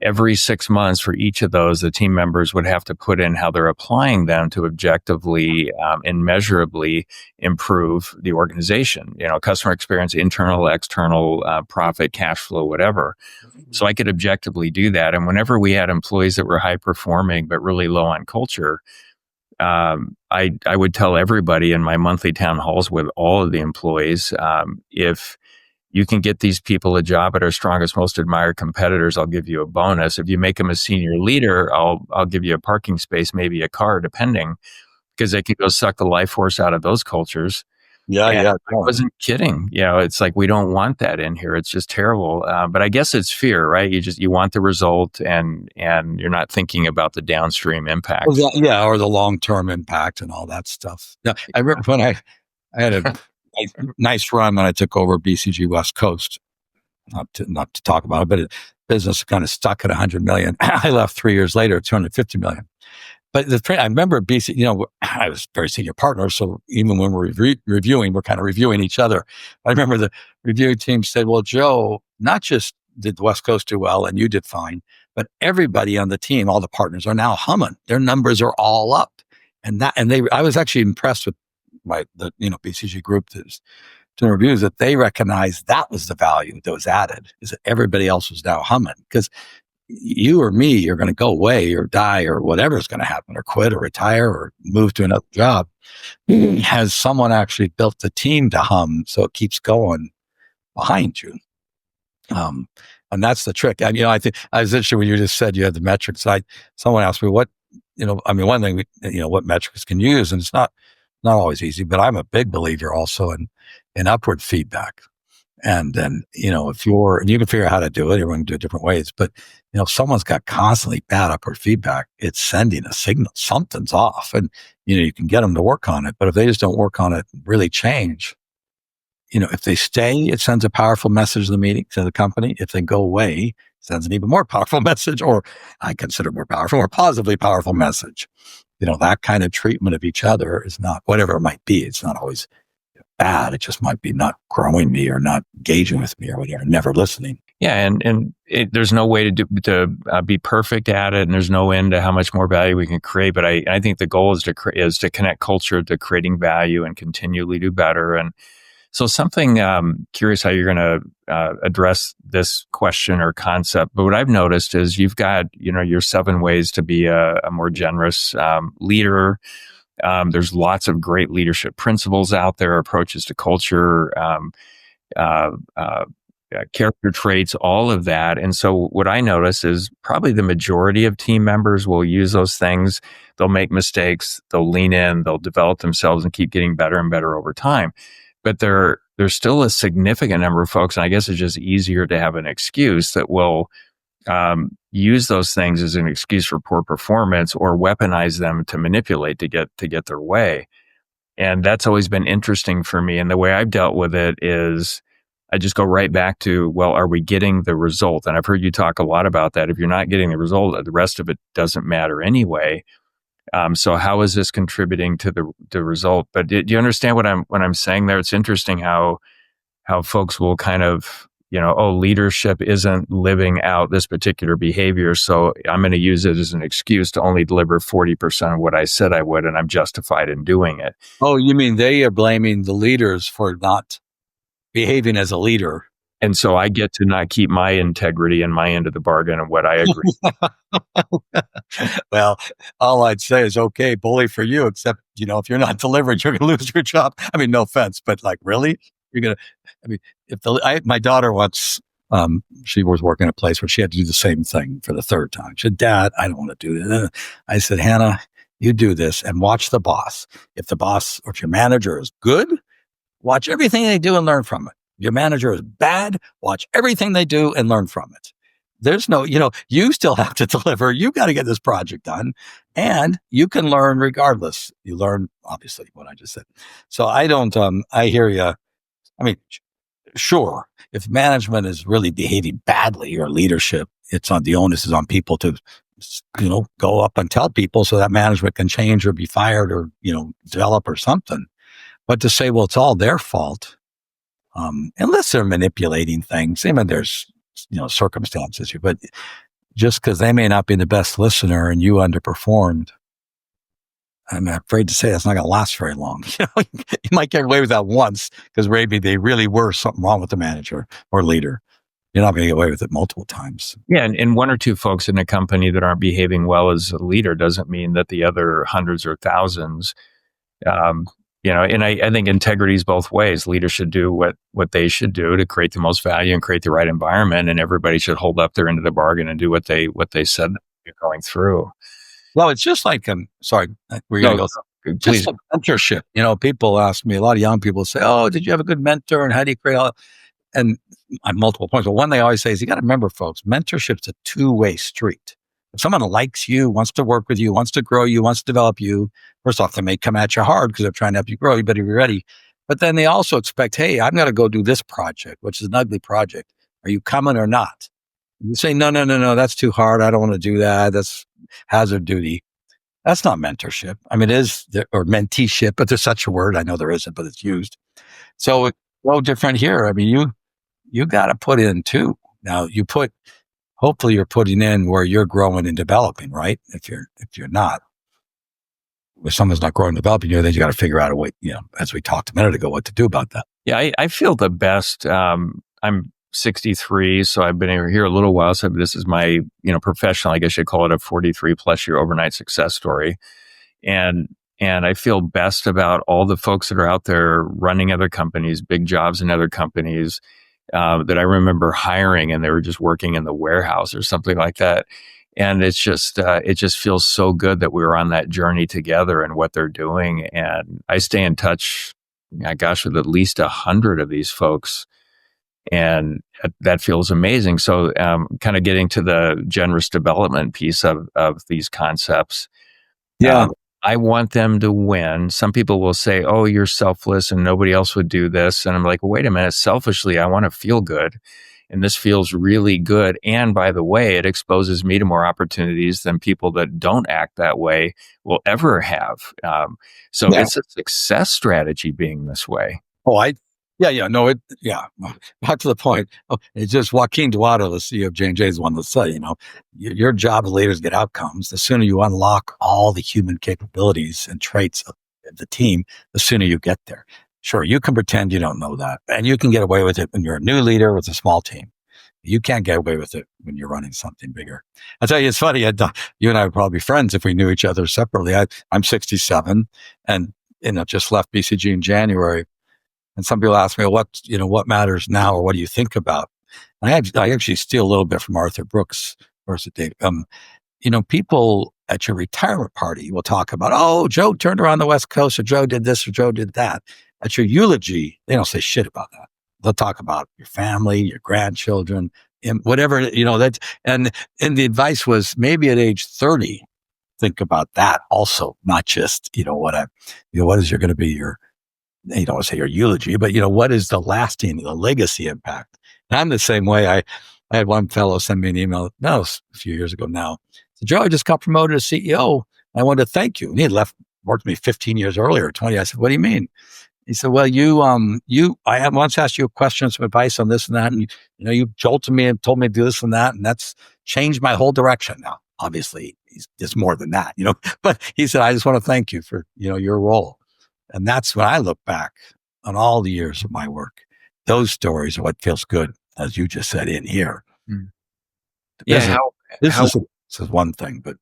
Speaker 2: every 6 months for each of those, the team members would have to put in how they're applying them to objectively and measurably improve the organization, customer experience, internal, external, profit, cash flow, whatever. So I could objectively do that. And whenever we had employees that were high performing, but really low on culture, I would tell everybody in my monthly town halls with all of the employees, if you can get these people a job at our strongest, most admired competitors, I'll give you a bonus. If you make them a senior leader, I'll give you a parking space, maybe a car, depending, because they could go suck the life force out of those cultures.
Speaker 1: Yeah,
Speaker 2: And
Speaker 1: yeah.
Speaker 2: I wasn't kidding. It's like, we don't want that in here. It's just terrible. But I guess it's fear, right? You want the result, and you're not thinking about the downstream impact.
Speaker 1: Well, yeah, or the long-term impact and all that stuff. Yeah, I remember when I had a nice run when I took over BCG West Coast. Not to talk about it, but business kind of stuck at 100 million. I left 3 years later, 250 million. But I remember BC, I was very senior partner, so even when we're reviewing, we're kind of reviewing each other. I remember the reviewing team said, "Well, Joe, not just did the West Coast do well and you did fine, but everybody on the team, all the partners, are now humming. Their numbers are all up." I was actually impressed with the BCG group that's doing reviews, that they recognized that was the value that was added, is that everybody else was now humming. Because you or me, you're going to go away or die or whatever's going to happen, or quit or retire or move to another job. Has someone actually built the team to hum so it keeps going behind you? And that's the trick. And, I think I was interested when you just said you had the metrics. Someone asked me one thing, what metrics can you use? And it's not always easy, but I'm a big believer also in upward feedback. And then, if you can figure out how to do it, everyone can do it different ways. But, if someone's got constantly bad upward feedback, it's sending a signal, something's off. And, you can get them to work on it. But if they just don't work on it, really change, if they stay, it sends a powerful message to the meeting, to the company. If they go away, it sends an even more powerful message, or I consider more powerful, or positively powerful message. That kind of treatment of each other is not, whatever it might be, it's not always bad. It just might be not growing me or not engaging with me or whatever, never listening.
Speaker 2: Yeah, and there's no way to be perfect at it, and there's no end to how much more value we can create. But I think the goal is to connect culture to creating value and continually do better. And so, something curious how you're going to address this question or concept. But what I've noticed is you've got your 7 ways to be a more generous leader. There's lots of great leadership principles out there, approaches to culture, character traits, all of that. And so what I notice is probably the majority of team members will use those things. They'll make mistakes, they'll lean in, they'll develop themselves and keep getting better and better over time. But there's still a significant number of folks, and I guess it's just easier to have an excuse, that will use those things as an excuse for poor performance, or weaponize them to manipulate to get their way. And that's always been interesting for me. And the way I've dealt with it is I just go right back to, well, are we getting the result? And I've heard you talk a lot about that. If you're not getting the result, the rest of it doesn't matter anyway. So how is this contributing to the result? But do you understand what I'm saying there? It's interesting how folks will kind of, leadership isn't living out this particular behavior, so I'm going to use it as an excuse to only deliver 40% of what I said I would, and I'm justified in doing it.
Speaker 1: Oh, you mean they are blaming the leaders for not behaving as a leader?
Speaker 2: And so I get to not keep my integrity and my end of the bargain and what I agree.
Speaker 1: Well, all I'd say is, okay, bully for you, except, if you're not delivering, you're going to lose your job. I mean, no offense, but really? You're going to, my daughter once, she was working at a place where she had to do the same thing for the 3rd time. She said, "Dad, I don't want to do this." I said, "Hannah, you do this and watch the boss. If the boss or if your manager is good, watch everything they do and learn from it. Your manager is bad, watch everything they do and learn from it. There's no, you still have to deliver. You got to get this project done, and you can learn regardless. You learn, obviously, what I just said." So I don't, I hear you. I mean, sure, if management is really behaving badly, or leadership, the onus is on people to, go up and tell people so that management can change or be fired or, develop or something. But to say, well, it's all their fault, unless they're manipulating things, I mean, there's, circumstances, but just because they may not be the best listener and you underperformed, I'm afraid to say that's not going to last very long. You might get away with that once because maybe they really were something wrong with the manager or leader. You're not going to get away with it multiple times.
Speaker 2: Yeah, and one or two folks in a company that aren't behaving well as a leader doesn't mean that the other hundreds or thousands, and I think integrity is both ways. Leaders should do what they should do to create the most value and create the right environment, and everybody should hold up their end of the bargain and do what they said they're going through.
Speaker 1: Well, it's just like, sorry, we're going to go through. Just like mentorship. People ask me, a lot of young people say, oh, did you have a good mentor? And how do you create all? And on multiple points. But one they always say is you got to remember, folks, mentorship's a two-way street. If someone likes you, wants to work with you, wants to grow you, wants to develop you, first off, they may come at you hard because they're trying to help you grow. You better be ready. But then they also expect, hey, I'm going to go do this project, which is an ugly project. Are you coming or not? And you say, no, that's too hard. I don't want to do that. That's hazard duty. That's not mentorship. I mean, it is, or menteeship, but there's such a word. I know there isn't, but it's used. So it's no different here. I mean, you got to put in too. Now hopefully you're putting in where you're growing and developing, right? If you're not, if someone's not growing and developing you, then you got to figure out a way, as we talked a minute ago, what to do about that.
Speaker 2: Yeah, I feel the best. I'm 63, so I've been here a little while. So this is my, professional, I guess you'd call it a 43 plus year overnight success story. And I feel best about all the folks that are out there running other companies, big jobs in other companies, that I remember hiring, and they were just working in the warehouse or something like that. And it's just, it just feels so good that we were on that journey together and what they're doing. And I stay in touch, with at least 100 of these folks. And that feels amazing. So, kind of getting to the generous development piece of these concepts.
Speaker 1: Yeah.
Speaker 2: I want them to win. Some people will say, oh, you're selfless and nobody else would do this. And I'm like, well, wait a minute. Selfishly, I want to feel good. And this feels really good. And by the way, it exposes me to more opportunities than people that don't act that way will ever have. It's a success strategy being this way.
Speaker 1: Oh, back to the point. It's just Joaquin Duato, the CEO of J&J, is one that said, your job as leaders get outcomes. The sooner you unlock all the human capabilities and traits of the team, the sooner you get there. Sure, you can pretend you don't know that, and you can get away with it when you're a new leader with a small team. You can't get away with it when you're running something bigger. I'll tell you, it's funny. You and I would probably be friends if we knew each other separately. I'm 67 and just left BCG in January. And some people ask me, what matters now, or what do you think about? And I actually steal a little bit from Arthur Brooks. Where's it, Dave? People at your retirement party will talk about, oh, Joe turned around the West Coast, or Joe did this, or Joe did that. At your eulogy, they don't say shit about that. They'll talk about your family, your grandchildren, and whatever, that. And the advice was maybe at age 30, think about that also, not just, what is going to be your, you don't want to say your eulogy, but what is the lasting, the legacy impact? And I'm the same way. I had one fellow send me an email, a few years ago now. Said, Joe, I just got promoted as CEO. I wanted to thank you. And he had worked with me 15 years earlier, 20. I said, what do you mean? He said, well, I have once asked you a question, some advice on this and that. And you jolted me and told me to do this and that. And that's changed my whole direction. Now, obviously there's more than that, but he said, I just want to thank you for, your role. And that's when I look back on all the years of my work. Those stories are what feels good, as you just said in here.
Speaker 2: Mm.
Speaker 1: This is one thing, but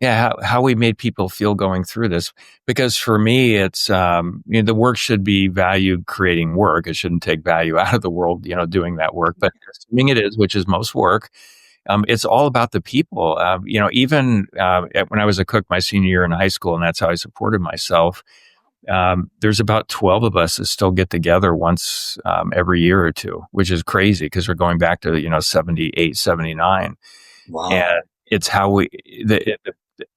Speaker 2: how we made people feel going through this. Because for me, it's the work should be value creating work. It shouldn't take value out of the world, doing that work. But assuming it is, which is most work, it's all about the people. Even when I was a cook my senior year in high school, and that's how I supported myself, there's about 12 of us that still get together once every year or two, which is crazy because we're going back to, 78, 79.
Speaker 1: Wow.
Speaker 2: And it's how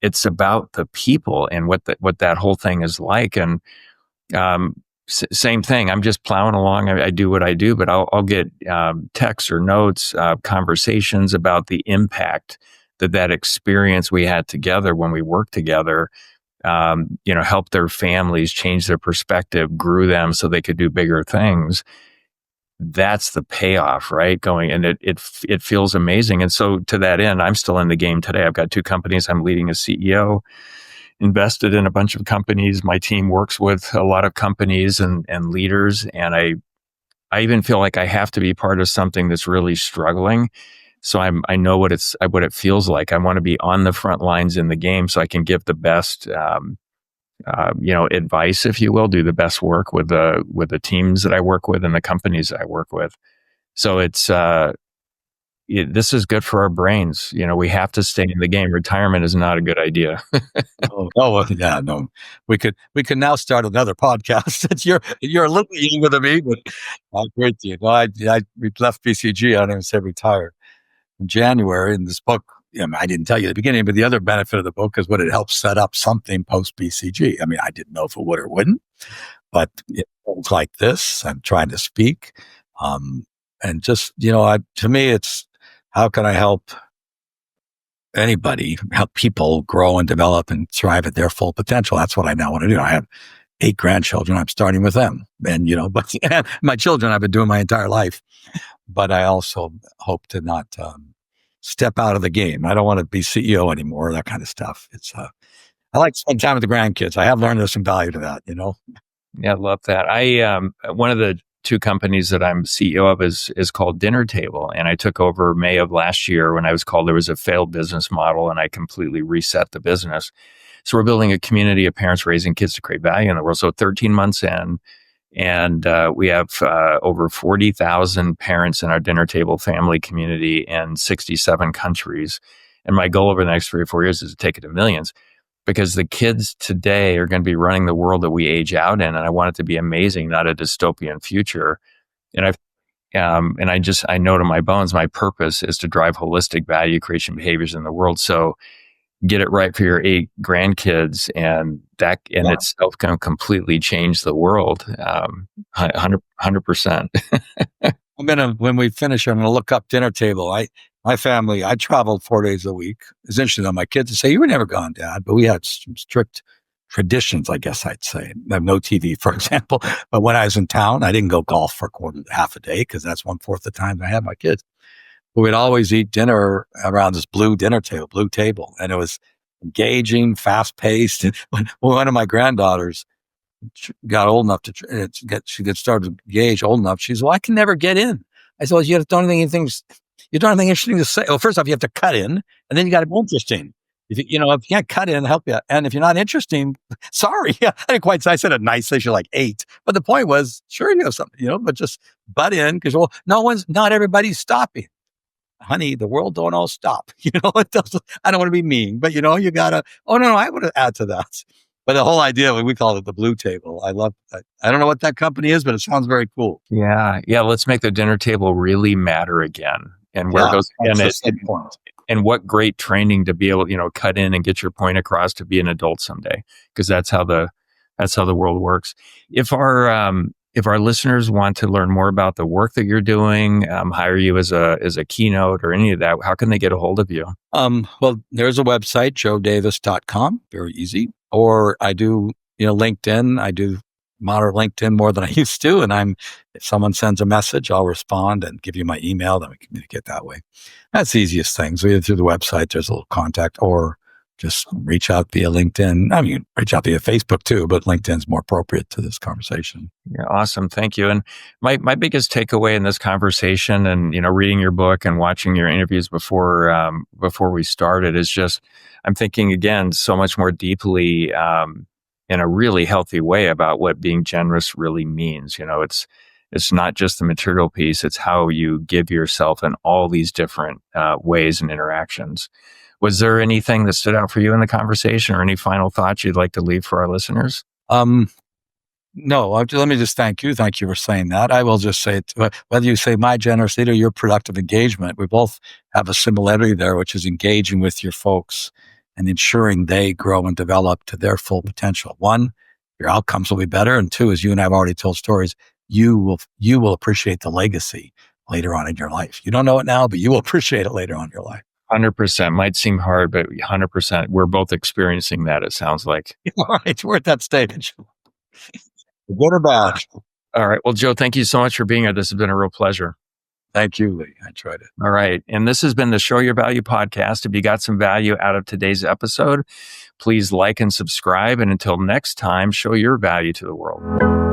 Speaker 2: it's about the people and what that whole thing is like. And same thing. I'm just plowing along. I do what I do, but I'll get texts or notes, conversations about the impact that experience we had together when we worked together, helped their families change their perspective, grew them so they could do bigger things. that's the payoff, right? Going, and it feels amazing. And so to that end, I'm still in the game today. I've got 2 companies. I'm leading as CEO, invested in a bunch of companies. My team works with a lot of companies and leaders. And I even feel like I have to be part of something that's really struggling. So I know what it feels like. I want to be on the front lines in the game so I can give the best, advice, if you will, do the best work with the teams that I work with and the companies that I work with. So this is good for our brains. We have to stay in the game. Retirement is not a good idea.
Speaker 1: Well, yeah, no. We could now start another podcast. You're a little younger than me, but I agree with you. No, we left BCG. I don't even say retired in January. In this book, I didn't tell you at the beginning, but the other benefit of the book is what it helps set up something post BCG. I mean, I didn't know if it would or wouldn't, but it's like this. I'm trying to speak, and just to me, it's how can I help anybody, help people grow and develop and thrive at their full potential. That's what I now want to do. I have 8 grandchildren. I'm starting with them, and but my children I've been doing my entire life. But I also hope to not step out of the game. I don't want to be CEO anymore, that kind of stuff. It's I like to spend time with the grandkids. I have learned there's some value to that,
Speaker 2: Yeah, I love that. One of the 2 companies that I'm CEO of is called Dinner Table. And I took over May of last year when I was called, there was a failed business model and I completely reset the business. So we're building a community of parents raising kids to create value in the world. So 13 months in, and we have over 40,000 parents in our Dinner Table family community in 67 countries. And my goal over the next 3 or 4 years is to take it to millions, because the kids today are going to be running the world that we age out in. And I want it to be amazing, not a dystopian future. And I know to my bones, my purpose is to drive holistic value creation behaviors in the world. So get it right for your 8 grandkids, and that in itself can completely change the world. 100%.
Speaker 1: When we finish, I'm going to look up Dinner Table. My family, I traveled 4 days a week. It's interesting though. My kids would say, "You were never gone, Dad," but we had some strict traditions, I guess I'd say. I have no TV, for example. But when I was in town, I didn't go golf for half a day, because that's 1/4 the time I had my kids. But we'd always eat dinner around this blue table. And it was engaging, fast paced. And when one of my granddaughters got old enough she started to engage old enough, she said, "Well, I can never get in." I said, "Well, you don't have anything interesting to say." Well, first off, you have to cut in, and then you got to be interesting. If you can't cut in, help you. And if you're not interesting, sorry. I didn't quite say, I said it nicely. She's like 8. But the point was, sure, you know something, but just butt in, because, not everybody's stopping. Honey, the world don't all stop. It doesn't, I don't want to be mean, but you gotta, no, I want to add to that. But the whole idea, we call it the Blue Table. I love that. I don't know what that company is, but it sounds very cool.
Speaker 2: Yeah. Let's make the Dinner Table really matter again. And where it goes, and what great training to be able, cut in and get your point across to be an adult someday, because that's how the world works. If our listeners want to learn more about the work that you're doing, hire you as a keynote or any of that, how can they get a hold of you?
Speaker 1: Well, there's a website, joedavis.com, very easy. Or I do, LinkedIn. I do monitor LinkedIn more than I used to. And if someone sends a message, I'll respond and give you my email. Then we communicate that way. That's the easiest thing. So either through the website, there's a little contact, or just reach out via LinkedIn. I mean, reach out via Facebook too, but LinkedIn's more appropriate to this conversation.
Speaker 2: Yeah, awesome. Thank you. And my biggest takeaway in this conversation, and reading your book and watching your interviews before we started, is just, I'm thinking again so much more deeply in a really healthy way about what being generous really means. It's not just the material piece; it's how you give yourself in all these different ways and interactions. Was there anything that stood out for you in the conversation, or any final thoughts you'd like to leave for our listeners?
Speaker 1: No, let me just thank you. Thank you for saying that. I will just say, whether you say my generous leader, your productive engagement, we both have a similarity there, which is engaging with your folks and ensuring they grow and develop to their full potential. 1, your outcomes will be better. And 2, as you and I have already told stories, you will appreciate the legacy later on in your life. You don't know it now, but you will appreciate it later on in your life.
Speaker 2: 100%. Might seem hard, but 100%. We're both experiencing that, it sounds like.
Speaker 1: All right, we're at that stage. Good or bad?
Speaker 2: All right. Well, Joe, thank you so much for being here. This has been a real pleasure.
Speaker 1: Thank you, Lee. I enjoyed it.
Speaker 2: All right. And this has been the Show Your Value podcast. If you got some value out of today's episode, please like and subscribe. And until next time, show your value to the world.